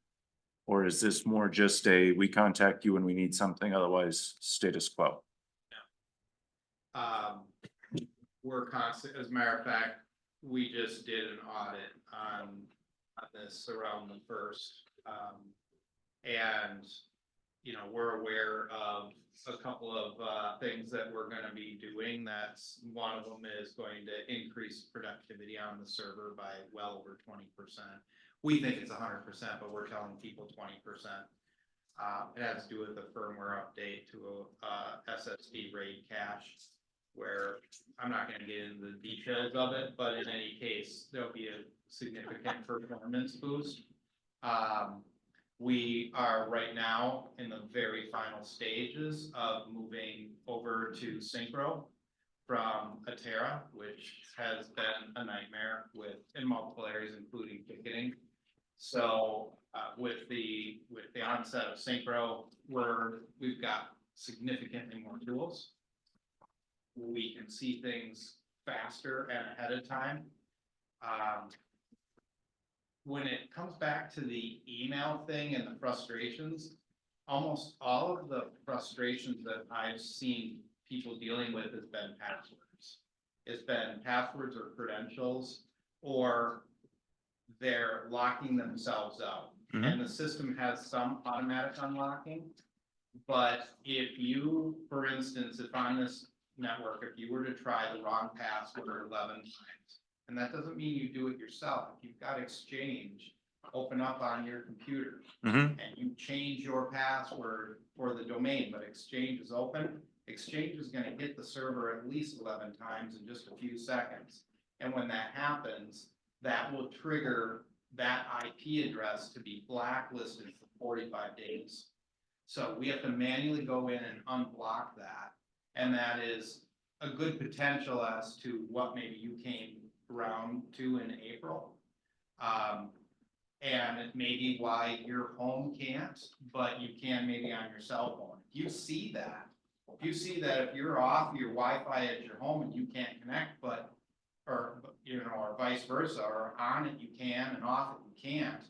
Or is this more just a, we contact you when we need something, otherwise status quo? We're constant, as a matter of fact, we just did an audit on this around the first. And, you know, we're aware of a couple of things that we're gonna be doing. That's one of them is going to increase productivity on the server by well over 20%. We think it's 100%, but we're telling people 20%. It has to do with the firmware update to a SSD RAID cache, where I'm not gonna get into the details of it, but in any case, there'll be a significant performance boost. We are right now in the very final stages of moving over to Synchro from Atera, which has been a nightmare in multiple areas, including ticketing. So with the onset of Synchro, we've got significantly more tools. We can see things faster and ahead of time. When it comes back to the email thing and the frustrations, almost all of the frustrations that I've seen people dealing with has been passwords. It's been passwords or credentials, or they're locking themselves out. And the system has some automatic unlocking. But if you, for instance, if on this network, if you were to try the wrong password 11 times, and that doesn't mean you do it yourself. If you've got Exchange open up on your computer and you change your password for the domain, but Exchange is open, Exchange is going to hit the server at least 11 times in just a few seconds. And when that happens, that will trigger that IP address to be blacklisted for 45 days. So we have to manually go in and unblock that. And that is a good potential as to what maybe you came around to in April. And it may be why your home can't, but you can maybe on your cell phone. If you see that if you're off your Wi-Fi at your home and you can't connect, or vice versa, or on it you can and off it you can't.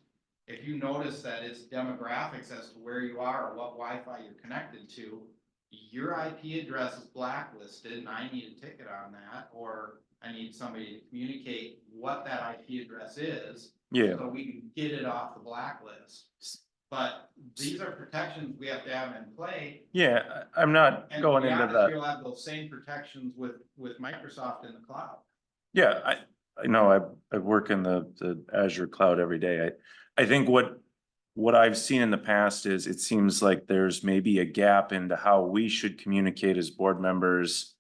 If you notice that it's demographics as to where you are or what Wi-Fi you're connected to, your IP address is blacklisted and I need a ticket on that, or I need somebody to communicate what that IP address is. Yeah. So we can get it off the blacklist. But these are protections we have to have in play. Yeah, I'm not And going to be into honest, that. you'll have those same protections with Microsoft in the cloud. Yeah, I know, I work in the Azure cloud every day. I think what I've seen in the past is it seems like there's maybe a gap into how we should communicate as board members.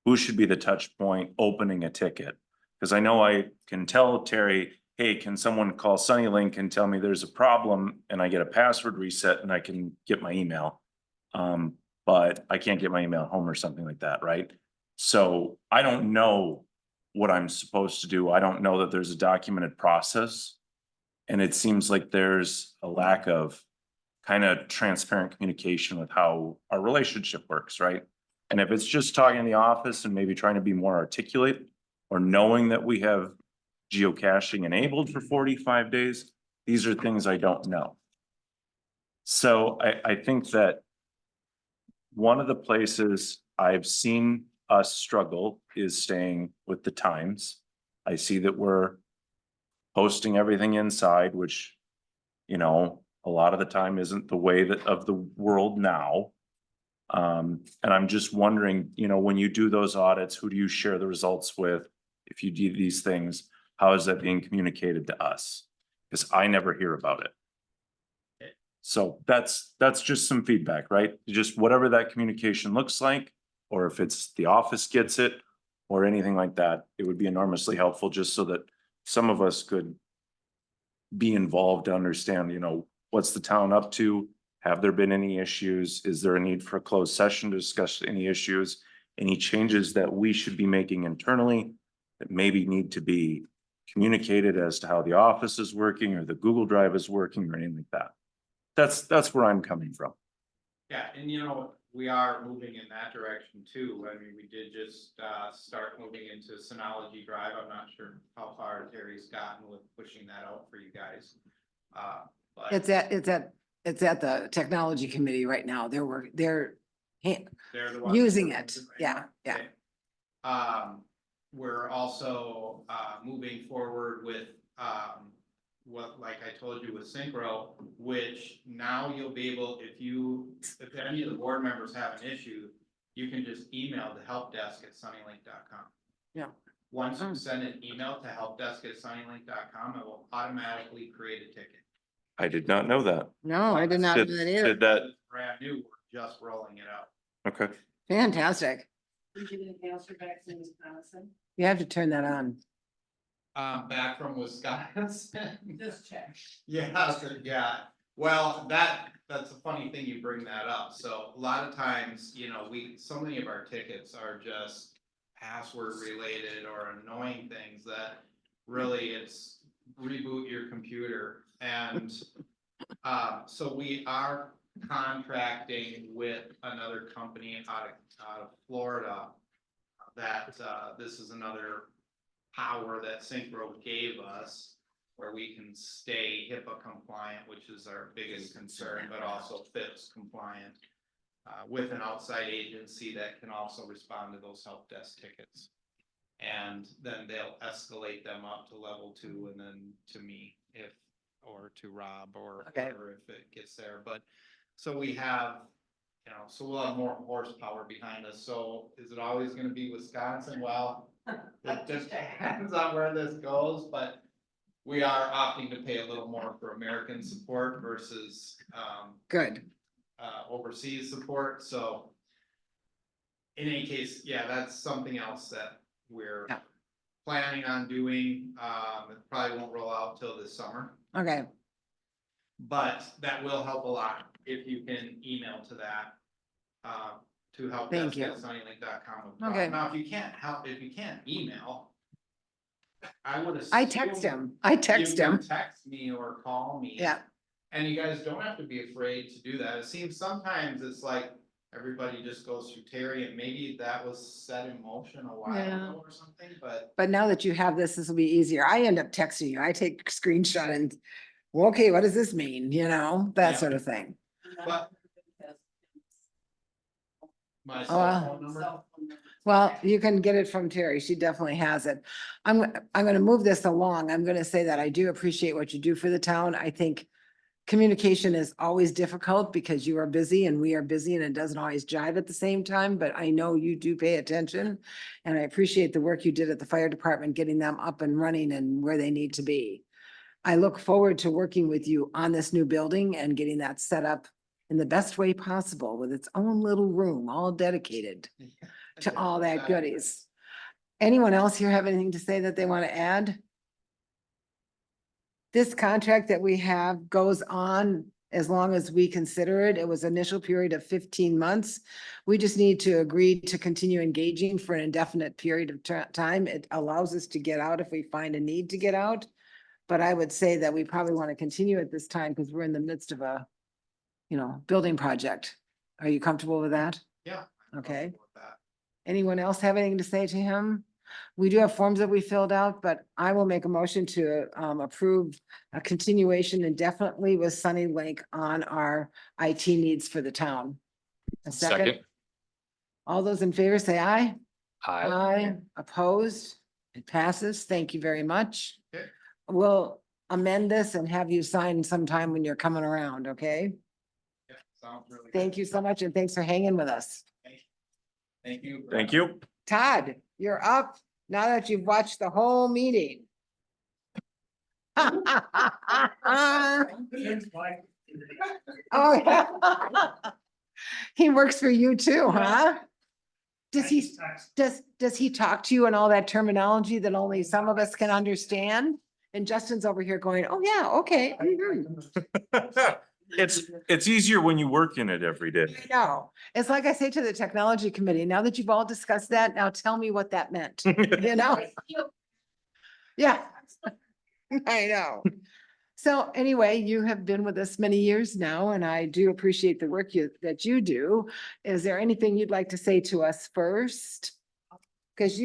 Who should be the touch point opening a ticket? Because I know I can tell Terry, hey, can someone call Sunnylink and tell me there's a problem and I get a password reset and I can get my email. But I can't get my email at home or something like that, right? So I don't know what I'm supposed to do. I don't know that there's a documented process. And it seems like there's a lack of kind of transparent communication with how our relationship works, right? And if it's just talking in the office and maybe trying to be more articulate or knowing that we have geocaching enabled for 45 days, these are things I don't know. So I think that one of the places I've seen us struggle is staying with the times. I see that we're posting everything inside, which, a lot of the time isn't the way that of the world now. And I'm just wondering, when you do those audits, who do you share the results with? If you do these things, how is that being communicated to us? Because I never hear about it. So that's just some feedback, right? Just whatever that communication looks like, or if it's the office gets it or anything like that, it would be enormously helpful just so that some of us could be involved to understand, you know, what's the town up to? Have there been any issues? Is there a need for a closed session to discuss any issues? Any changes that we should be making internally that maybe need to be communicated as to how the office is working or the Google Drive is working or anything like that? That's where I'm coming from. Yeah, and you know, we are moving in that direction too. I mean, we did just start moving into Synology Drive. I'm not sure how far Terry's gotten with pushing that out for you guys. But It's at the technology committee right now. They're they're the ones using working it. right Yeah, now. yeah. Okay. We're also moving forward with what, like I told you with Synchro, which now you'll be able, if any of the board members have an issue, you can just email the help desk at sunnylink.com. Yeah. Once you send an email to helpdesk@sunnylink.com, it will automatically create a ticket. I did not know that. No, I did not do that either. Did that, It's brand new, we're just rolling it out. okay. Fantastic. You have to turn that on. Back from Wisconsin. Just check. Yeah, well, that's a funny thing you bring that up, so a lot of times, you know, so many of our tickets are just password related or annoying things that really it's reboot your computer, and so we are contracting with another company out of Florida that this is another power that Synchro gave us, where we can stay HIPAA compliant, which is our biggest concern, but also FIPS compliant, with an outside agency that can also respond to those help desk tickets. And then they'll escalate them up to level 2 and then to me or to Rob or whatever if it gets there. But so we have, you know, so we'll have more horsepower behind us. So is it always gonna be Wisconsin? Well, it just depends on where this goes, but we are opting to pay a little more for American support versus Good. overseas support, so. In any case, yeah, that's something else that we're Yeah. planning on doing. It probably won't roll out till this summer, Okay. but that will help a lot if you can email to that. To help Thank you. sunnylink.com. Okay. Now, if you can't email, I would assume. I text him. I text you can him. text me or call me. Yeah. And you guys don't have to be afraid to do that. It seems sometimes it's like everybody just goes through Terry, and maybe that was set in motion a while Yeah. ago or something, but. But now that you have this will be easier. I end up texting you. I take a screenshot and, well, okay, what does this mean? You know, that Yeah. sort of thing. But. My Oh, cell wow. phone number. Well, you can get it from Terry. She definitely has it. I'm gonna move this along. I'm gonna say that I do appreciate what you do for the town. I think communication is always difficult because you are busy and we are busy and it doesn't always jive at the same time, but I know you do pay attention. And I appreciate the work you did at the fire department, getting them up and running and where they need to be. I look forward to working with you on this new building and getting that set up in the best way possible with its own little room, all dedicated to all that goodies. Anyone else here have anything to say that they want to add? This contract that we have goes on as long as we consider it. It was initial period of 15 months. We just need to agree to continue engaging for an indefinite period of time. It allows us to get out if we find a need to get out. But I would say that we probably want to continue at this time because we're in the midst of a, building project. Are you comfortable with that? Yeah. I'm Okay. comfortable with that. Anyone else have anything to say to him? We do have forms that we filled out, but I will make a motion to approve a continuation indefinitely with Sunny Link on our IT needs for the town. A second. All those in favor say aye. Aye. Aye. Opposed? It passes. Thank you very much. Okay. We'll amend this and have you sign sometime when you're coming around, okay? Yeah, sounds really good. Thank you so much and thanks for hanging with us. Thank you. Thank you. Todd, you're up now that you've watched the whole meeting. Oh, yeah. He works for you too, huh? Does he, does he talk to you in all that terminology that only some of us can understand? And Justin's over here going, oh, yeah, okay. Mhm." It's easier when you work in it every day. I know. It's like I say to the technology committee, now that you've all discussed that, now tell me what that meant, you know? Yeah. I know. So anyway, you have been with us many years now, and I do appreciate the work that you do. Is there anything you'd like to say to us first? Because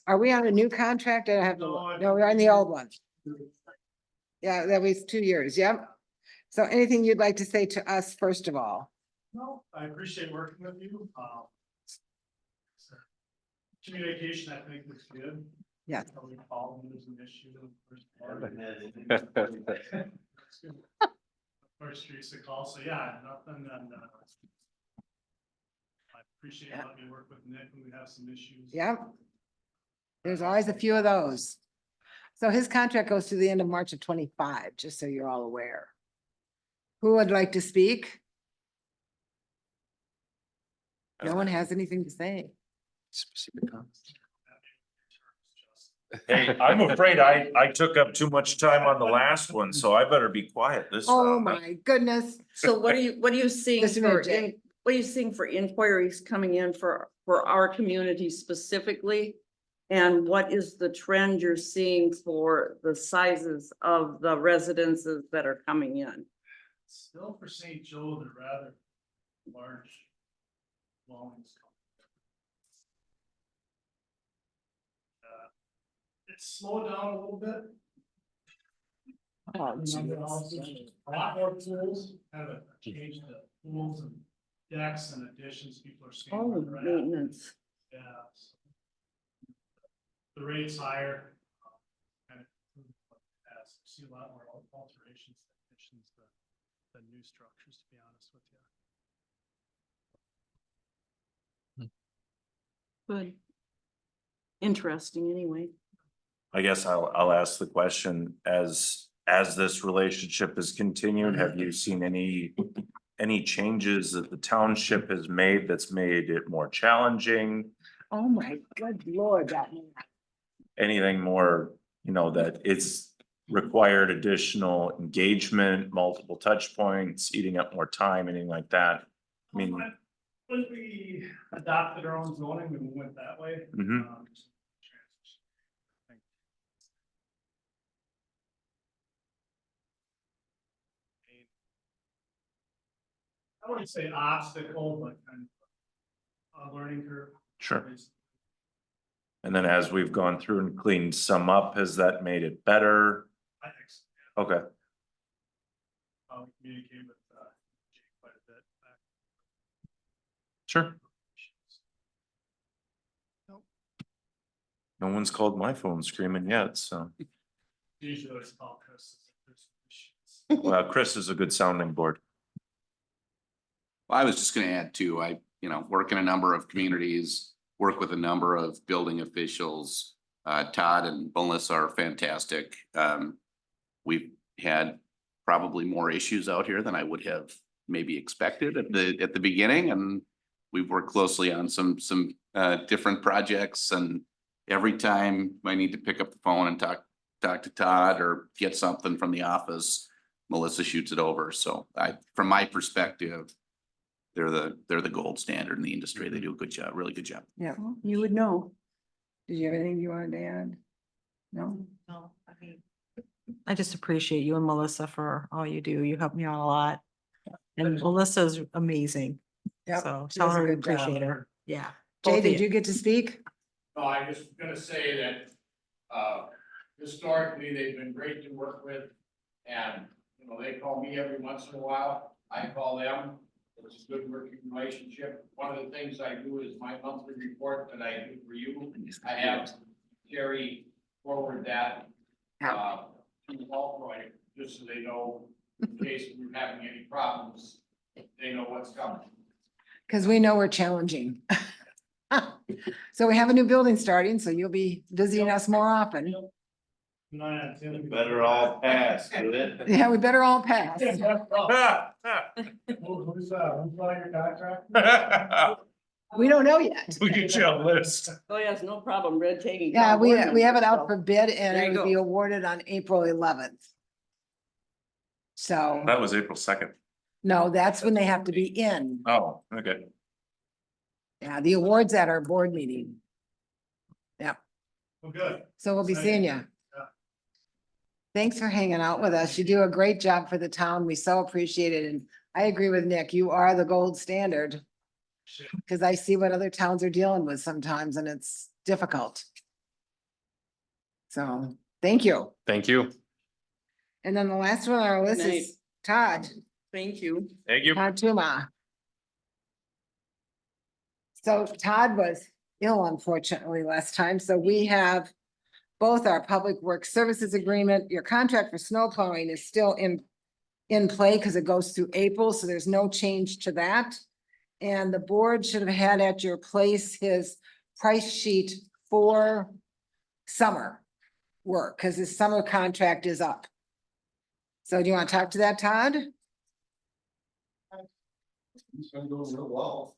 are we on a new contract? I have to, no, we're on the old one. Yeah, that was 2 years, yep. So anything you'd like to say to us first of all? No, I appreciate working with you. Communication, I think, was good. Yeah. We called when there's an issue. First Teresa call, so yeah, nothing, and I appreciate letting me work with Nick when we have some issues. Yep. There's always a few of those. So his contract goes to the end of March of 25, just so you're all aware. Who would like to speak? No one has anything to say. Specific comments. Hey, I'm afraid I took up too much time on the last one, so I better be quiet this Oh, round. my goodness. So what are you seeing Just a minute, for, Jay. what are you seeing for inquiries coming in for our community specifically? And what is the trend you're seeing for the sizes of the residences that are coming in? Still for St. Joe, they're rather large dwellings. It's slowed down a little bit. Oh, Number of houses, a lot more pools, kind of changed the pools and decks and additions, people are staying. Oh, where they're at. maintenance. Yeah. So the rate's higher. Kind of see a lot more alterations, additions than new structures, to be honest with you. Good. Interesting, anyway. I guess I'll ask the question, as this relationship has continued, have you seen any changes that the township has made that's made it more challenging? Oh, my good Lord, that. Anything more, that it's required additional engagement, multiple touch points, eating up more time, anything like that? I mean, When we adopted our own zoning, we went that way. Mhm. I wouldn't say obstacle, but kind of a learning curve. sure. And then as we've gone through and cleaned some up, has that made it better? I think so. Okay, I'll communicate with Jake quite a bit. sure. No one's called my phone screaming yet, so. Usually it's called Chris. If there's issues. Well, Chris is a good sounding board. Well, I was just gonna add too, work in a number of communities, work with a number of building officials. Todd and Melissa are fantastic. We've had probably more issues out here than I would have maybe expected at the beginning, and we've worked closely on some different projects, and every time I need to pick up the phone and talk to Todd or get something from the office, Melissa shoots it over. So from my perspective, they're the gold standard in the industry. They do a good job, really good job. Yeah. You would know. Did you have anything you wanted to add? No? No, I just appreciate you and Melissa for all you do. You help me out a lot. And Melissa's amazing. Yep, So she tell does a her we good job. appreciate her. Yeah. Jay, both of did you get to speak? No, I just gonna say that, historically, they've been great to work with. And, they call me every once in a while, I call them. It's a good working relationship. One of the things I do is my monthly report that I do for you. I have Jerry forward that, to Altroy, just so they know, in case we're having any problems, they know what's coming. Because we know we're challenging. So we have a new building starting, so you'll be visiting us more often. 9 out of 10. Better all pass, did it? Yeah, we better all pass. Who's who's on your contract? We don't know yet. We get you a list. Oh, yes, no problem, Red, taking. Yeah, town we board have it members, out so. for bid and There it you would be go. awarded on April 11th. So, That was April 2nd. no, that's when they have to be in. Oh, okay. Yeah, the awards at our board meeting. Yep, Well, good. so we'll be seeing you. Yeah. Thanks for hanging out with us. You do a great job for the town. We so appreciate it. And I agree with Nick. You are the gold standard. Cause I see what other towns are dealing with sometimes and it's difficult. So, thank you. Thank you. And then the last one on our list night. is Todd, Thank you. Thank you. Todd Tuma. So Todd was ill unfortunately last time, so we have both our public works services agreement, your contract for snow plowing is still in play because it goes through April, so there's no change to that. And the board should have had at your place his price sheet for summer work, because his summer contract is up. So do you want to talk to that, Todd? It's been going real well.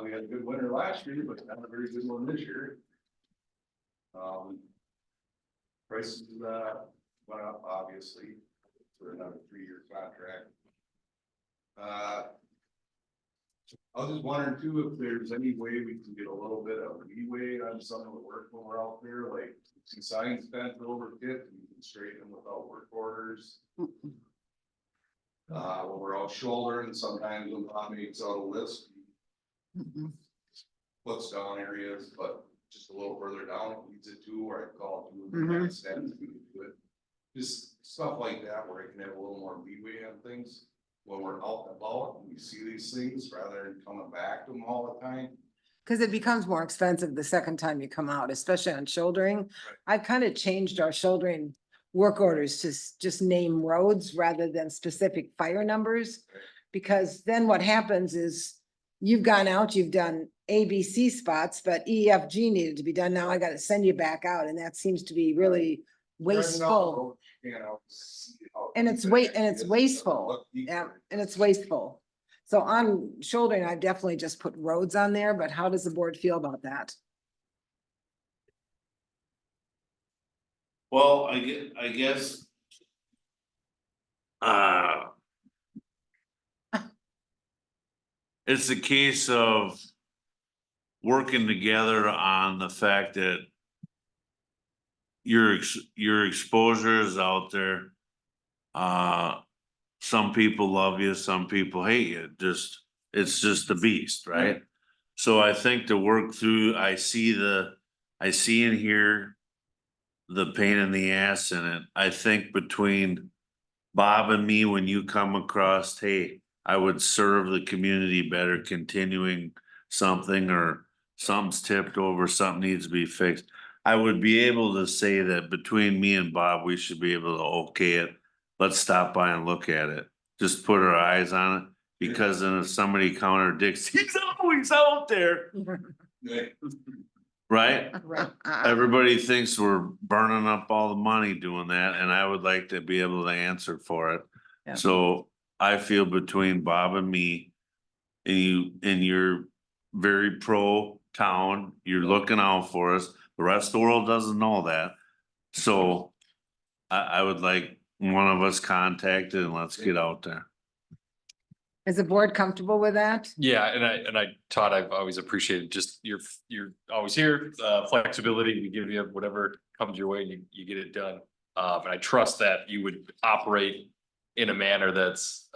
We had a good winter last year, but not a very good one this year. Prices, went up obviously for another 3-year contract. I was just wondering too, if there's any way we can get a little bit of leeway on some of the work when we're out there, like see signs bent over kit, we can straighten them without work orders. When we're out shouldering, sometimes when Bob makes out a list, he puts down areas, but just a little further down, it leads it to, or I call to the staff to do it. Just stuff like that, where I can have a little more leeway on things when we're out and about, and we see these things, rather than coming back to them all the time. Because it becomes more expensive the second time you come out, especially on shouldering. I've kind of changed our shouldering work orders to just name roads rather than specific fire numbers. Because then what happens is you've gone out, you've done A, B, C spots, but E, F, G needed to be done. Now I got to send you back out and that seems to be really wasteful. You know, And it's wasteful. Yeah, and it's wasteful. So on shouldering, I've definitely just put roads on there, but how does the board feel about that? Well, I guess. It's a case of working together on the fact that your exposure is out there. Some people love you, some people hate you, it's just the beast, right? So I think to work through, I see and hear the pain in the ass in it. I think between Bob and me, when you come across, hey, I would serve the community better, continuing something or something's tipped over, something needs to be fixed. I would be able to say that between me and Bob, we should be able to okay it. Let's stop by and look at it. Just put our eyes on it, because then if somebody contradicts, he's always out there. Right? Everybody thinks we're burning up all the money doing that, and I would like to be able to answer for it. Yeah. So I feel between Bob and me, and you're very pro town, you're looking out for us. The rest of the world doesn't know that. So I would like one of us contacted and let's get out there. Is the board comfortable with that? Yeah, and I, Todd, I've always appreciated just you're always here, flexibility, we give you whatever comes your way and you get it done. And I trust that you would operate in a manner that's,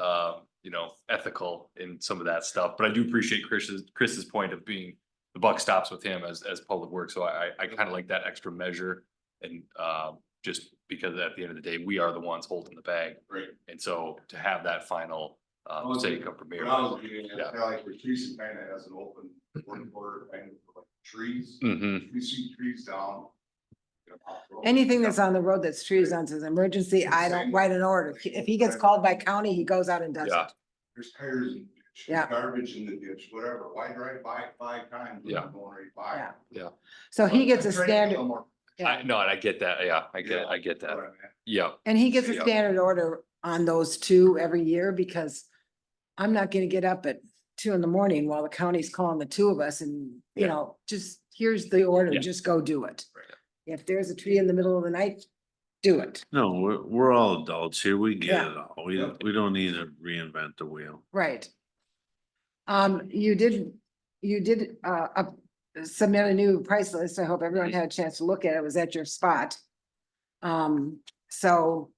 ethical in some of that stuff. But I do appreciate Chris's point of being, the buck stops with him as public works. So I kind of like that extra measure, and just because at the end of the day, we are the ones holding the bag. Right. And so to have that final say come from here. Like where Teresa kind of has an open work order kind of for like trees. You see trees down. Anything that's on the road that's trees on says emergency, I don't write an order. If he gets called by county, he goes out and does Yeah. it. There's tires in the ditch, Yeah. garbage in the ditch, whatever. Why drive by 5 times? when Yeah. I'm going right by? Yeah. Yeah. So he gets a I'm trying to be standard, little more No, and I get that, yeah, I get that, yeah. And he gets a Yeah. standard order on those two every year because I'm not gonna get up at 2 in the morning while the county's calling the two of us and, you Yeah. know, just, here's the order, Yeah. just go do it. If there's a tree in the middle of the night, do it. No, we're all adults here. We get Yeah. it all. We don't need to reinvent the wheel. Right. You did, submit a new price list. I hope everyone had a chance to look at it. It was at your spot. So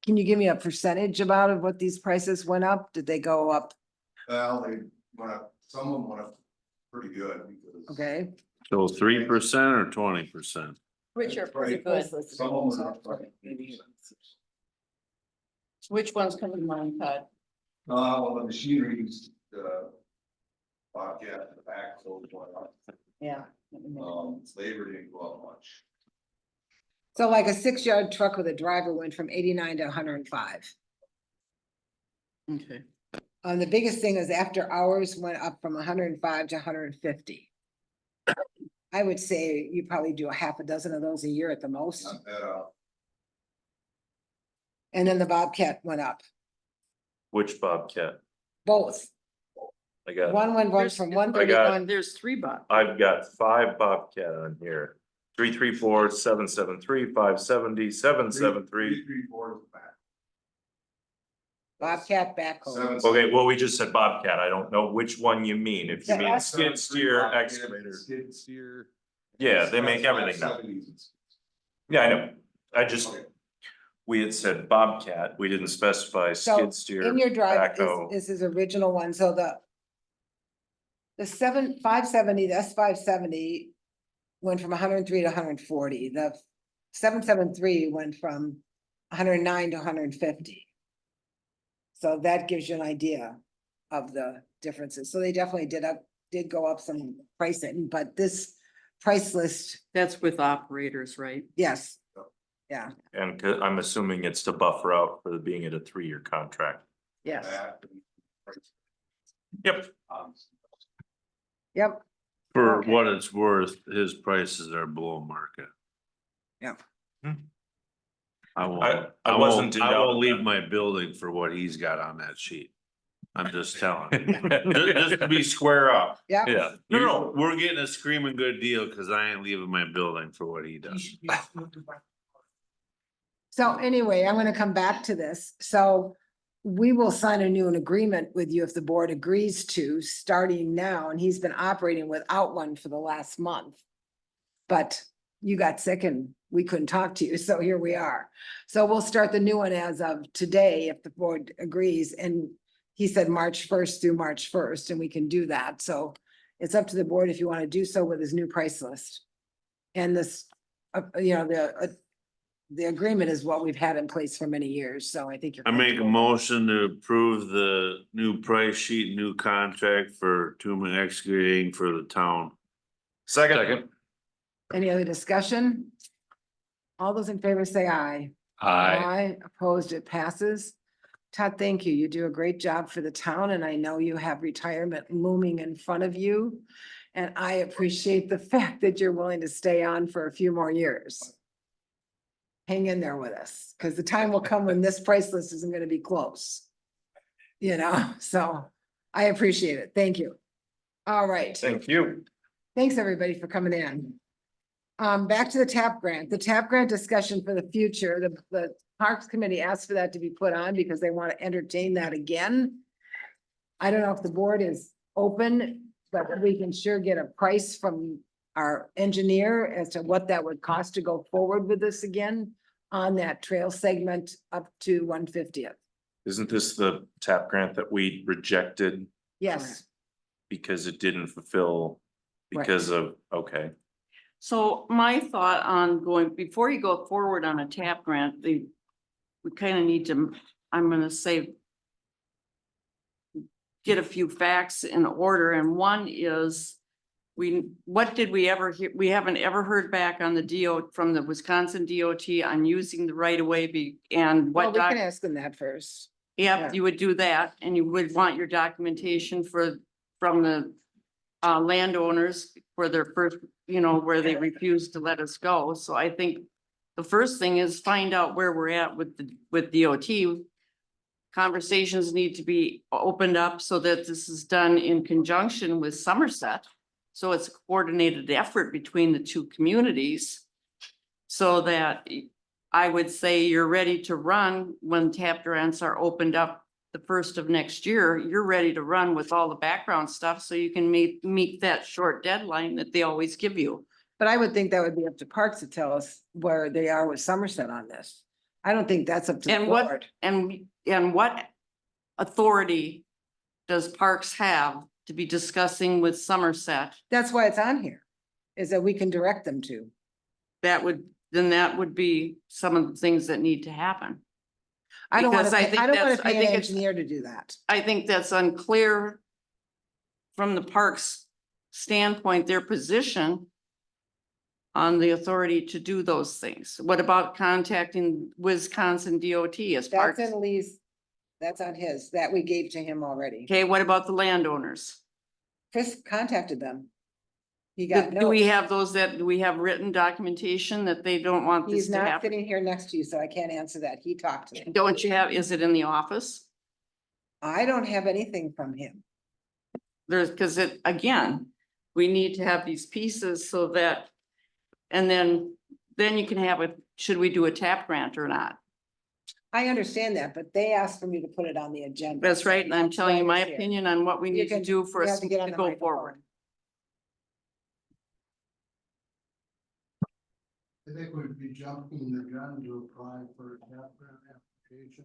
can you give me a percentage about of what these prices went up? Did they go up? Well, they went up, some of them went up pretty good because. Okay, So 3% or 20%? Which are pretty good. Some of them went up like maybe. Which ones come to mind, Todd? Well, the machinery's, Bobcat, the backhoe went up, Yeah. labor didn't go up much. so like a 6-yard truck with a driver went from 89 to 105. Okay. The biggest thing is after hours went up from 105 to 150. I would say you probably do a half a dozen of those a year at the most. Not that, And then the Bobcat went up, Which Bobcat? both. I got, One went There's- from I got- 131. There's 3 bucks. I've got 5 Bobcat on here. 334, 773, 570, 773. 334 is back. Bobcat backhoe. Seven- Okay, well, we just said Bobcat. I don't know which one you mean. If you Yeah, mean that's- skid steer, Bobcat, excavator. Skid steer. Yeah, they make everything now. 570s. Yeah, I know. I just, we had said Bobcat. We didn't specify So skid steer, in your drive backhoe. is his original one, so the 570, the S570 went from 103 to 140. The 773 went from 109 to 150. So that gives you an idea of the differences. So they definitely did go up some pricing, but this price list, That's with operators, right? yes. Yeah, And I'm assuming it's to buffer out for being at a 3-year contract. yes, That, Yep. yep, For Okay. what it's worth, his prices are below market. yep. I won't, I I wasn't won't, in I doubt won't of leave that. my building for what he's got on that sheet. I'm just telling you. Just to be square up. Yep. Yeah. No, we're getting a screaming good deal because I ain't leaving my building for what he does. So anyway, I'm gonna come back to this. So we will sign a new agreement with you if the board agrees to, starting now, and he's been operating without one for the last month. But you got sick and we couldn't talk to you, so here we are. So we'll start the new one as of today if the board agrees, and he said March 1st through March 1st, and we can do that. So it's up to the board if you want to do so with his new price list. And this, the agreement is what we've had in place for many years, so I think you're. I make a comfortable. motion to approve the new price sheet, new contract for Tuma Excavating for the town. Second. Any other discussion? All those in favor say aye. Aye. Opposed, it passes. Todd, thank you. You do a great job for the town, and I know you have retirement looming in front of you. And I appreciate the fact that you're willing to stay on for a few more years. Hang in there with us, because the time will come when this price list isn't gonna be close. So I appreciate it. Thank you. All right. Thank you. Thanks, everybody, for coming in. Back to the TAP grant, discussion for the future, the Parks Committee asked for that to be put on because they want to entertain that again. I don't know if the board is open, but we can sure get a price from our engineer as to what that would cost to go forward with this again on that trail segment up to 150th. Isn't this the TAP grant that we rejected Yes, because it didn't fulfill because of, okay. So my thought on going, before you go forward on a TAP grant, we kind of need to, I'm gonna say, get a few facts in order, and one is, what did we ever hear? We haven't ever heard back on the from the Wisconsin DOT on using the right of way and well, what. we can ask them that first. Yep, Yeah. you would do that, and you would want your documentation from the landowners for their first you know, where they refuse to let us go. So I think the first thing is find out where we're at with DOT. Conversations need to be opened up so that this is done in conjunction with Somerset. So it's a coordinated effort between the two communities. So that I would say you're ready to run when tap grants are opened up the first of next year. You're ready to run with all the background stuff so you can meet that short deadline that they always give you. But I would think that would be up to Parks to tell us where they are with Somerset on this. I don't think that's up to the And what, board. and what authority does Parks have to be discussing with Somerset? That's why it's on here, is that we can direct them to. That would be some of the things that need to happen. I don't want Because to, I don't want to I pay an think it's- engineer to do that. I think that's unclear from the parks standpoint, their position on the authority to do those things. What about contacting Wisconsin DOT as That's parks? in Lee's, that's on his, that we gave to him already. Okay, what about the landowners? Chris contacted them. He got Do we notes. have do we have written documentation that they don't want this He's to not happen? sitting here next to you, so I can't answer that. He talked to me. Don't you have, is it in the office? I don't have anything from him. Because again, we need to have these pieces so that, and then you can have should we do a tap grant or not? I understand that, but they asked for me to put it on the agenda. That's right, and I'm That's telling why you I my was here. opinion on what we You need to can- do for you us have to get on the go microphone. forward. I think we'd be jumping the gun to apply for a tap grant application.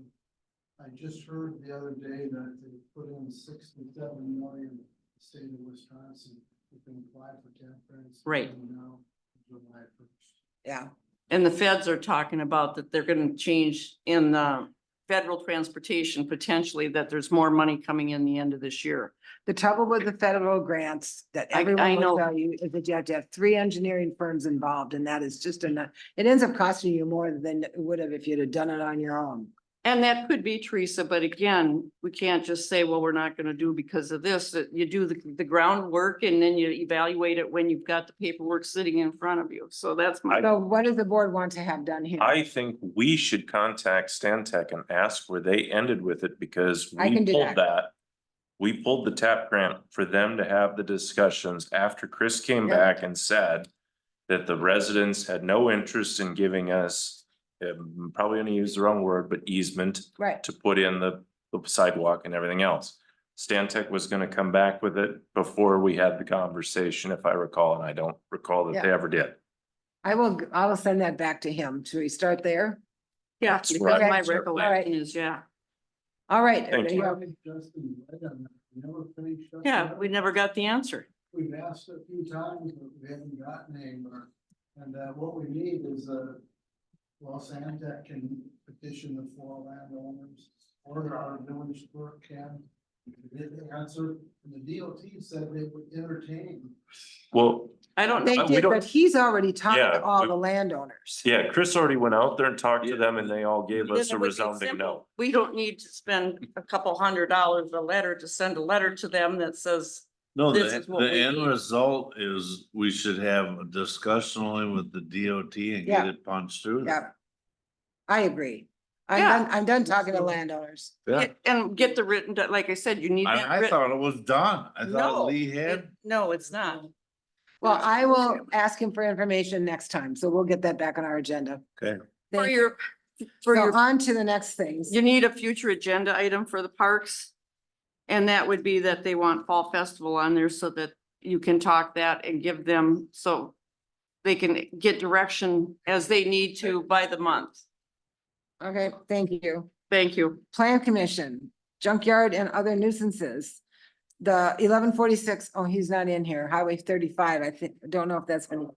I just heard the other day that they put in 67 million, the state of Wisconsin, you can apply for tap grants. Right. Now, July 1st. Yeah, And the feds are talking about that they're gonna change in the federal transportation potentially, that there's more money coming in the end of this year. the trouble with the federal grants that I everyone will know. tell you is that you have to have 3 engineering firms involved, and that is just enough. It ends up costing you more than it would have if you'd have done it on your own. And that could be, Teresa, but again, we can't just say, well, we're not gonna do because of this, that you do the groundwork and then you evaluate it when you've got the paperwork sitting in front of you. So that's my, So what does the board want to have done here? I think we should contact Stantec and ask where they ended with it, because I we can do pulled that. that. We pulled the TAP grant for them to have the discussions after Chris came Yep. back and said that the residents had no interest in giving us, probably gonna use the wrong word, but easement Right, to put in the sidewalk and everything else. Stantec was gonna come back with it before we had the conversation, if I recall, and I don't recall that they Yeah. ever did. I will send that back to him. Should we start there? yeah, That's because right. my Okay, sure. All right. recollection is, yeah. All right. Thank you. Yeah. Justin, right on that. We never finished up Yeah, that. we never got the answer. We've asked a few times, but we haven't gotten anywhere. And what we need is well, Santa can petition the 4 landowners, or our village clerk can. Get the answer, and the DOT said they would entertain. Well, I don't They know. we did, don't- but he's already talked Yeah, to all we- the landowners. yeah, Chris already went out there and talked to them and they all gave Then us it a would be resounding simple. no. We don't need to spend a couple $100 a letter to send a letter to them that says, No, This the is what we end need. result is we should have a discussion only with the DOT and get Yeah. it punched through. Yeah. I agree. Yeah. I'm done talking to landowners. Yeah, and get the written, like I said, you need that I written. thought it was done. I No, thought Lee had. No, it's not. Well, I will ask him for information next time, so we'll get that back on our agenda. Okay. For Thank- your, for So your, on to the next things. you need a future agenda item for the parks. And that would be that they want Fall Festival on there so that you can talk that and give them, so they can get direction as they need to by the month. Okay, thank you. Thank you. Plan Commission, junkyard and other nuisances. The 1146. Oh, he's not in here. Highway 35. I think, don't know if that's been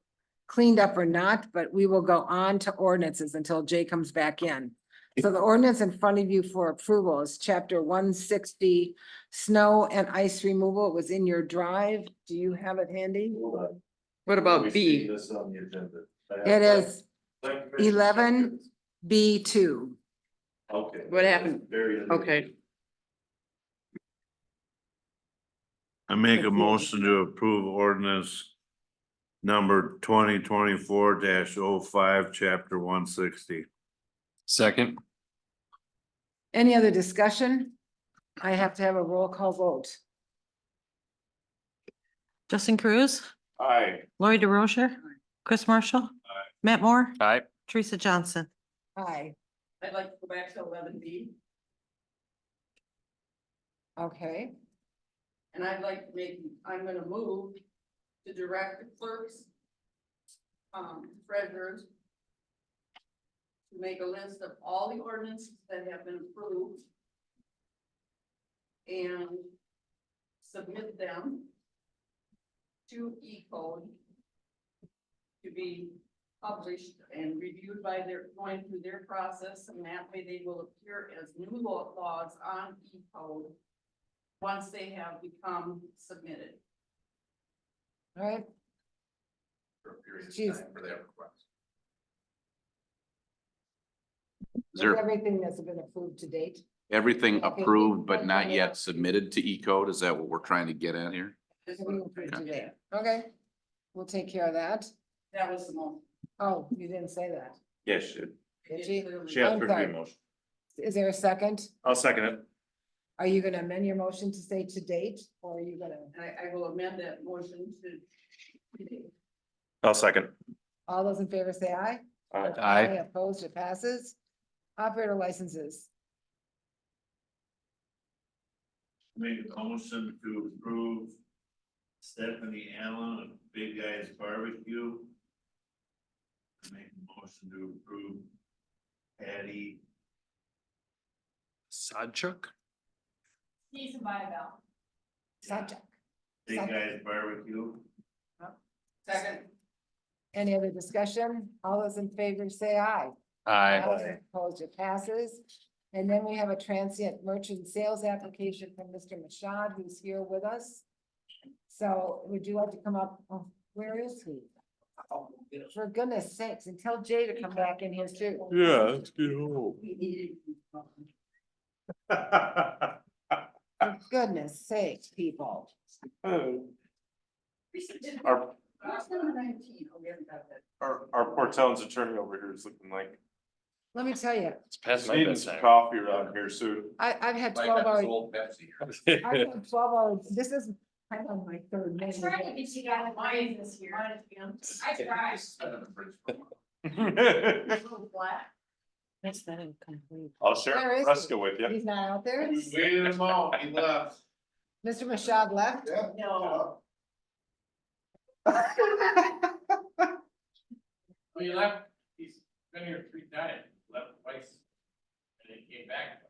cleaned up or not, but we will go on to ordinances until Jay comes back in. So the ordinance in front of you for approval is chapter 160, snow and ice removal. It was in your drive. Do you have it handy? What about B? It is 11B2. Okay. What happened? Okay. I make a motion to approve ordinance number 2024-05, chapter 160. Second. Any other discussion? I have to have a roll call vote. Justin Cruz, Aye. Lori DeRocher, Chris Marshall, Matt Moore, Aye. Teresa Johnson. Aye, I'd like to go back to 11B, okay. and I'd like to I'm gonna move to direct the clerks, treasurers, to make a list of all the ordinances that have been approved and submit them to E-code to be published and reviewed by going through their process, and that way they will appear as new laws on E-code once they have become submitted. All right, For a period of Jeez. time for that request. is everything that's been approved to date? Everything Okay. approved but not yet submitted to E-code, is that what we're trying to get at here? Everything approved to date. Okay, we'll take care of that. That was the most. Oh, you didn't say that. Yes, Did she? she has I'm to sorry. do a motion. Is there a second? I'll second it. Are you gonna amend your motion to say to date, or are you gonna, I will amend that motion to. I'll second. all those in favor say aye? Aye. Opposed, it passes. Operator licenses. Make a motion to approve Stephanie Allen of Big Guys Barbecue. Make a motion to approve Patty Sodchuk? He's by a bell. Subject. Big Guys Barbecue. Second. Any other discussion? All those in favor say aye. Aye. Opposed, it passes. And then we have a transient merchant sales application from Mr. Mashad, who's here with us. So would you like to come up? Oh, where is he? For goodness sakes, and tell Jay to come back in here too. Yeah, let's get home. For goodness sakes, people. Our, Where's number 19? Oh, we haven't got that. our Port Towns attorney over here is looking like, Let me tell you, It's past my needing some bedtime. coffee around here soon. I've had Like 12 that hours. old Pepsi. I've had 12 hours. This is kind of my third I meeting. tried to get you guys wine this year. I tried. That's not incomplete. I'll share Where is Fresca he? with you. He's not out there? Waited him out, he left. Mr. Mashad left? No. Well, he left, he's been here 3 times, left twice. And he came back.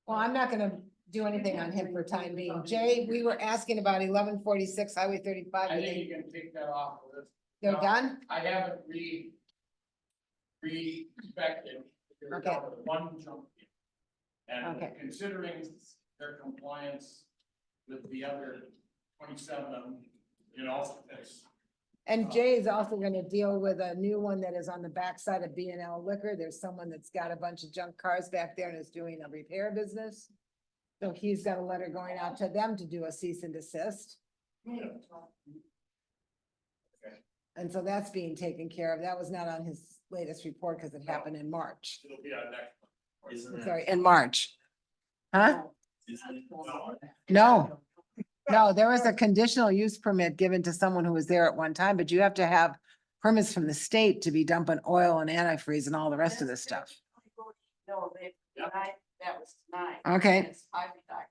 Well, I'm not gonna do anything on him for time being. Jay, we were asking about 1146 Highway 35. I think you can take that off the list. They're done? I haven't re-inspected. There's Okay. one jump. And Okay. considering their compliance with the other 27, you know, it's. And Jay is also gonna deal with a new one that is on the backside of B and L Liquor. There's someone that's got a bunch of junk cars back there and is doing a repair business. So he's got a letter going out to them to do a cease and desist. And so that's being taken care of. That was not on his latest report because it happened in March. It'll be our next one. Sorry, in March. Huh? No. No, there was a conditional use permit given to someone who was there at one time, but you have to have permits from the state to be dumping oil and antifreeze and all the rest of this stuff. No, that was tonight. Okay. It's 5 o'clock.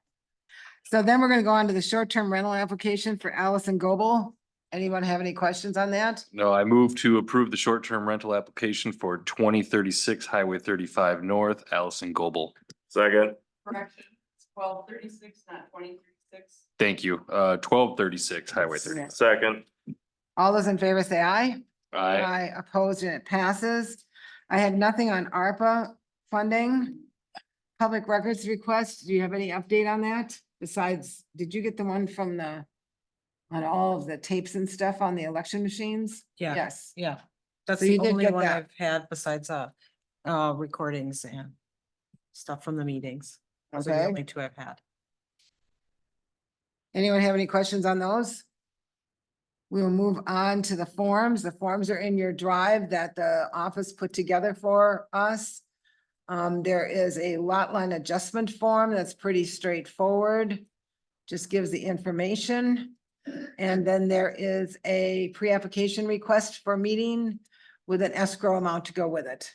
So then we're gonna go on to the short-term rental application for Allison Goebel. Anyone have any questions on that? No, I move to approve the short-term rental application for 2036 Highway 35 North, Allison Goebel. Second. Correction, it's 1236, not 2036. Thank you. 1236 Highway 30. Second. All those in favor say aye. Aye. Opposed, and it passes. I had nothing on ARPA funding. Public records request, do you have any update on that? Besides, did you get the one from on all of the tapes and stuff on the election machines? Yeah. Yes. Yeah, that's So you the did only get one that. I've had besides, recordings and stuff from the meetings. Those are the Okay. only 2 I've had. Anyone have any questions on those? We will move on to the forms. The forms are in your drive that the office put together for us. There is a lot line adjustment form that's pretty straightforward. Just gives the information. And then there is a pre-application request for meeting with an escrow amount to go with it.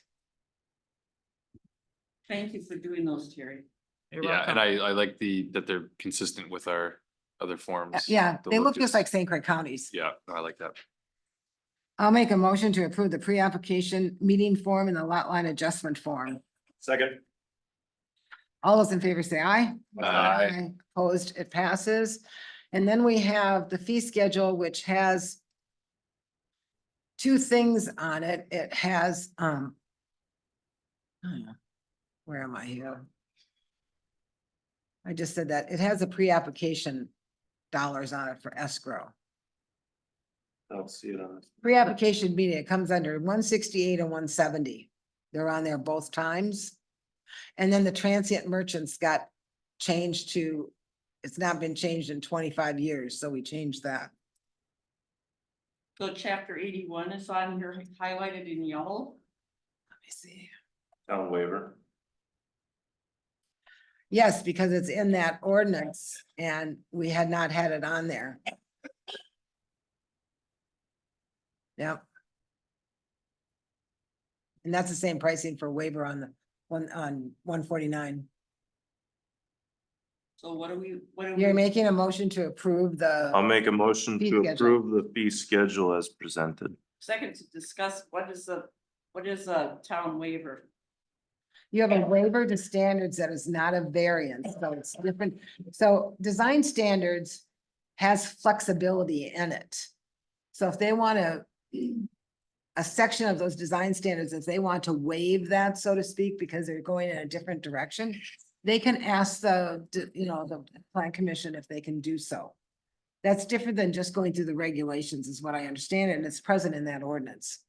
Thank you for doing those, Terry. You're Yeah, welcome. and I like that they're consistent with our other forms. Yeah, The they look just is- like St. Croix counties. Yeah, I like that. I'll make a motion to approve the pre-application meeting form and the lot line adjustment form. Second. All those in favor say aye. Aye. Opposed, it passes. And then we have the fee schedule, which has two things on it. It has, where am I here? I just said that. It has a pre-application dollars on it for escrow. I don't see it on it. Pre-application meeting, it comes under 168 and 170. They're on there both times. And then the transient merchants got changed to, it's not been changed in 25 years, so we changed that. So chapter 81 is on here highlighted in yellow. Let me see. Town waiver. Yes, because it's in that ordinance and we had not had it on there. Yep. And that's the same pricing for waiver on the one on 149. So what do You're making a motion to approve I'll the, make a motion Fee to schedule. approve the fee schedule as presented. Second to discuss what is a town waiver? you have a waiver to standards that is not a variance, so it's different. So design standards has flexibility in it. So if they want to, a section of those design standards, if they want to waive that, so to speak, because they're going in a different direction, they can ask the plan commission if they can do so. That's different than just going through the regulations is what I understand, and it's present in that ordinance.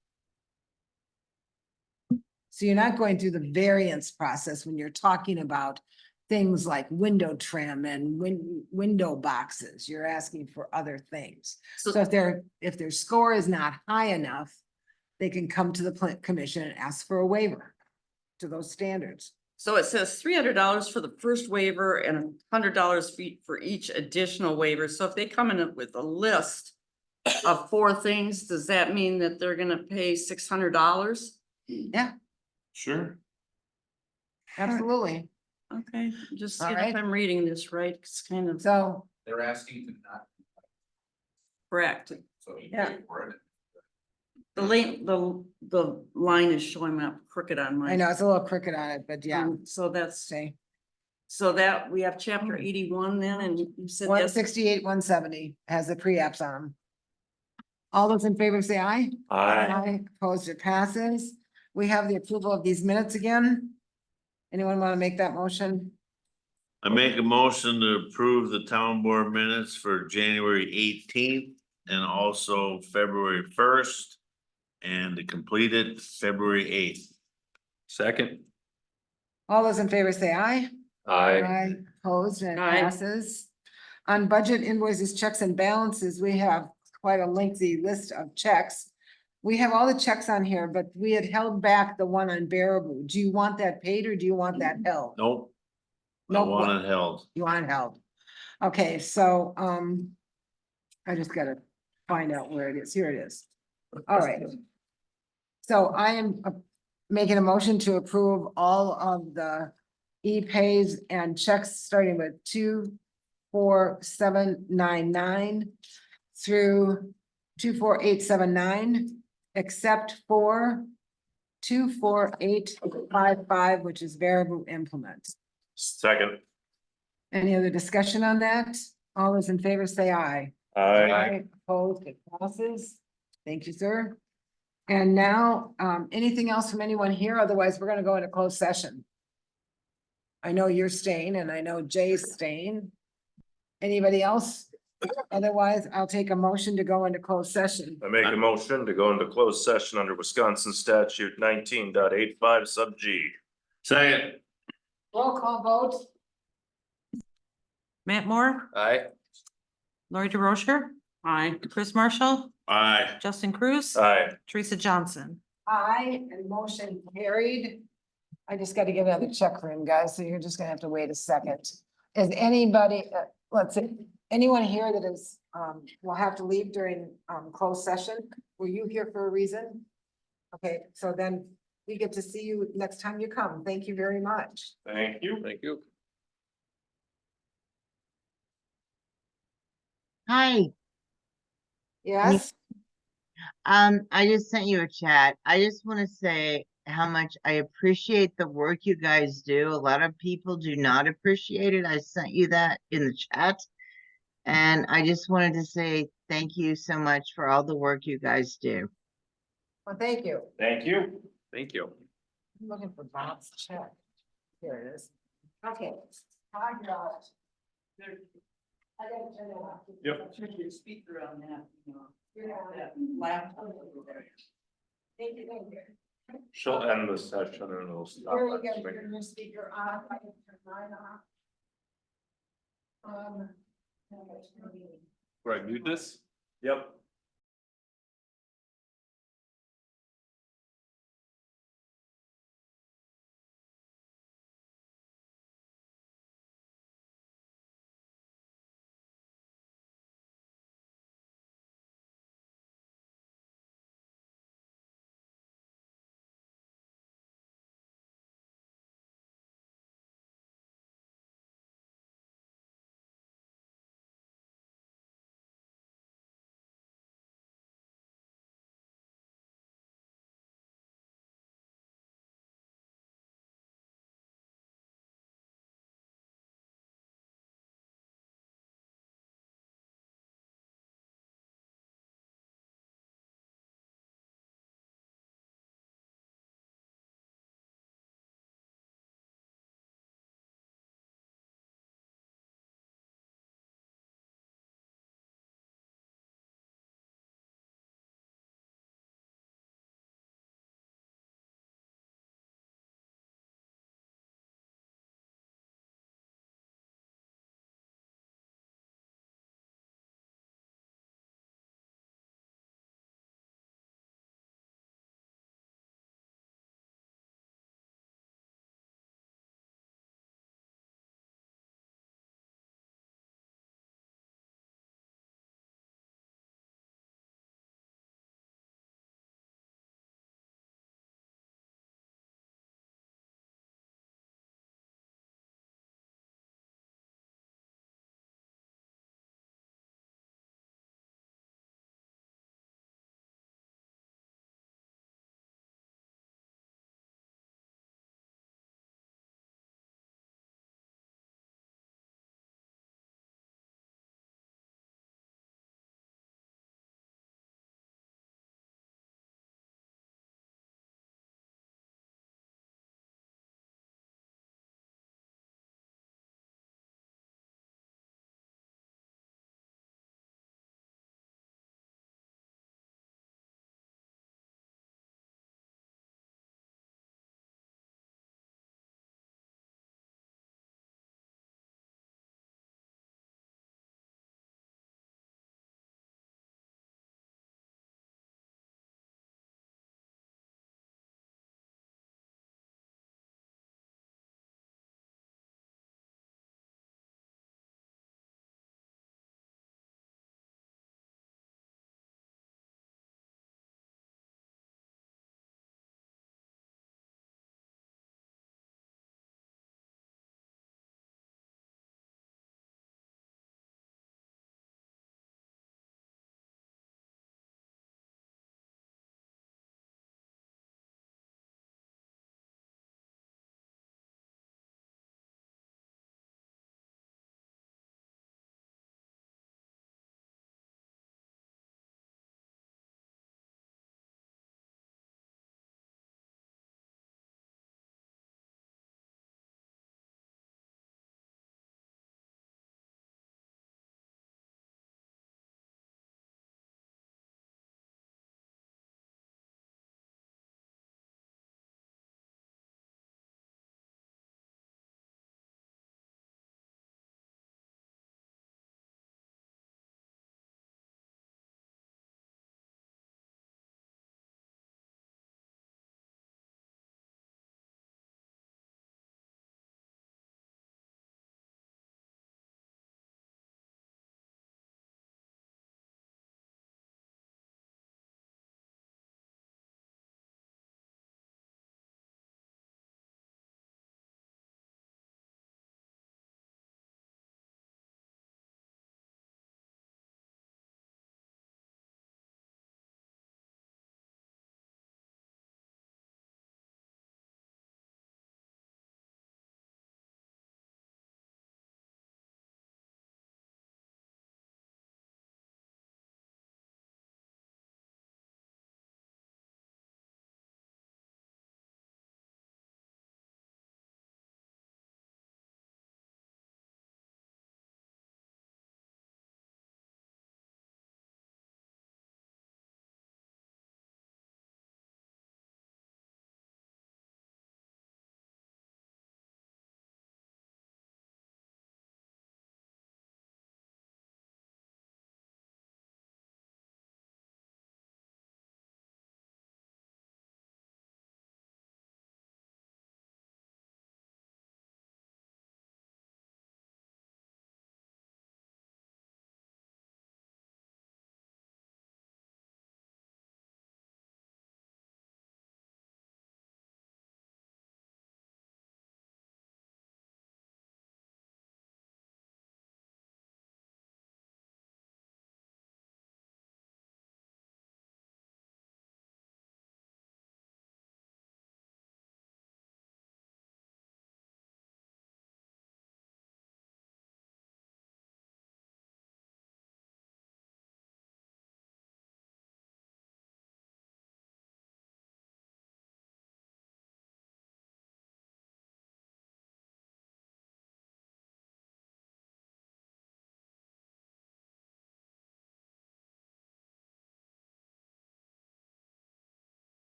So you're not going through the variance process when you're talking about things like window trim and window boxes. You're asking for other things. So if their score is not high enough, they can come to the plan commission and ask for a waiver to those standards. So it says $300 for the first waiver and $100 for each additional waiver. So if they come in with a list of 4 things, does that mean that they're gonna pay $600? Yeah, Sure. absolutely. Okay, just see All if right. I'm reading this right. It's kind of So, They're asking to not, correct. so you Yeah. pay for it. The link, the line is showing up crooked on mine. I know it's a little crooked on it, but yeah, So that's, say so that we have chapter 81 then, and you said one yes. 68, 170 has the pre-apps on them. All those in favor say aye. Aye. Opposed, it passes. We have the approval of these minutes again. Anyone want to make that motion? I make a motion to approve the town board minutes for January 18th and also February 1st. And to complete it February 8th. Second. All those in favor say aye. Aye. Opposed, and it Aye. passes. On budget invoices, checks and balances, we have quite a lengthy list of checks. We have all the checks on here, but we had held back the one on Baraboo. Do you want that paid or do you want that held? Nope. I Nope. want it held. You want it held? Okay, so, I just gotta find out where it is. Here it is. All right. So I am making a motion to approve all of the e-pays and checks starting with 24799 through 24879, except for 24855, which is Baraboo Implements. Second. Any other discussion on that? All those in favor say aye. Aye. Opposed, it passes. Thank you, sir. And now, anything else from anyone here? Otherwise, we're gonna go into closed session. I know you're staying and I know Jay's staying. Anybody else? Otherwise, I'll take a motion to go into closed session. I make a motion to go into closed session under Wisconsin statute 19.85 sub G. Second. Roll call vote. Matt Moore, Aye. Lori DeRocher, Aye. Chris Marshall, Aye. Justin Cruz. Aye. Teresa Johnson. Aye, and motion carried. I just gotta get another check for him, guys, so you're just gonna have to wait a second. Is anybody, let's see, anyone here that is, will have to leave during, closed session? Were you here for a reason? Okay, so then we get to see you next time you come. Thank you very much. Thank you. Thank you. Hi, Yes, I just sent you a chat. I just want to say how much I appreciate the work you guys do. A lot of people do not appreciate it. I sent you that in the chat. And I just wanted to say thank you so much for all the work you guys do. well, thank you. Thank you. Thank you. I'm looking for Bob's check. Here it is. Okay, I got it. I gotta turn it off. Yep. Turn your speaker on that, you know, Yeah. that laptop. Thank you, thank you. She'll end the session and it'll stop. Here you go, turn your speaker on, I can turn mine off. Right, mute this? Yep.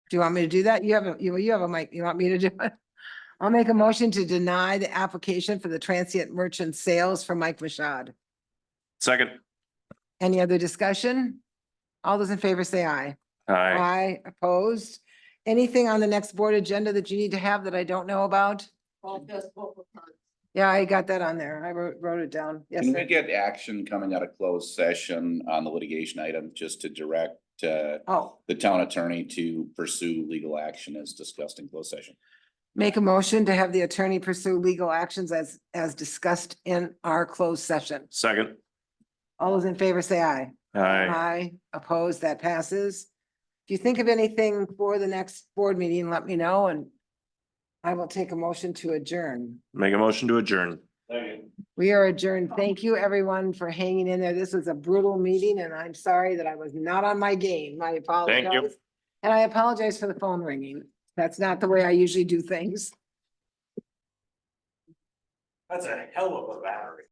Do you want me to do that? You have a mic. You want me to do it? I'll make a motion to deny the application for the transient merchant sales for Mike Mashad. Second. Any other discussion? All those in favor say aye. Aye. Aye, opposed. Anything on the next board agenda that you need to have that I don't know about? Yeah, I got that on there. I wrote it down. Yes, Can we sir. get action coming out of closed session on the litigation item, just to direct Oh, the town attorney to pursue legal action as discussed in closed session? make a motion to have the attorney pursue legal actions as discussed in our closed session. Second. All those in favor say aye. Aye. Aye, opposed, that passes. If you think of anything for the next board meeting, let me know and I will take a motion to adjourn. Make a motion to adjourn. We are adjourned. Thank you, everyone, for hanging in there. This was a brutal meeting and I'm sorry that I was not on my game. I apologize. And I apologize for the phone ringing. That's not the way I usually do things. That's a hell of a battery.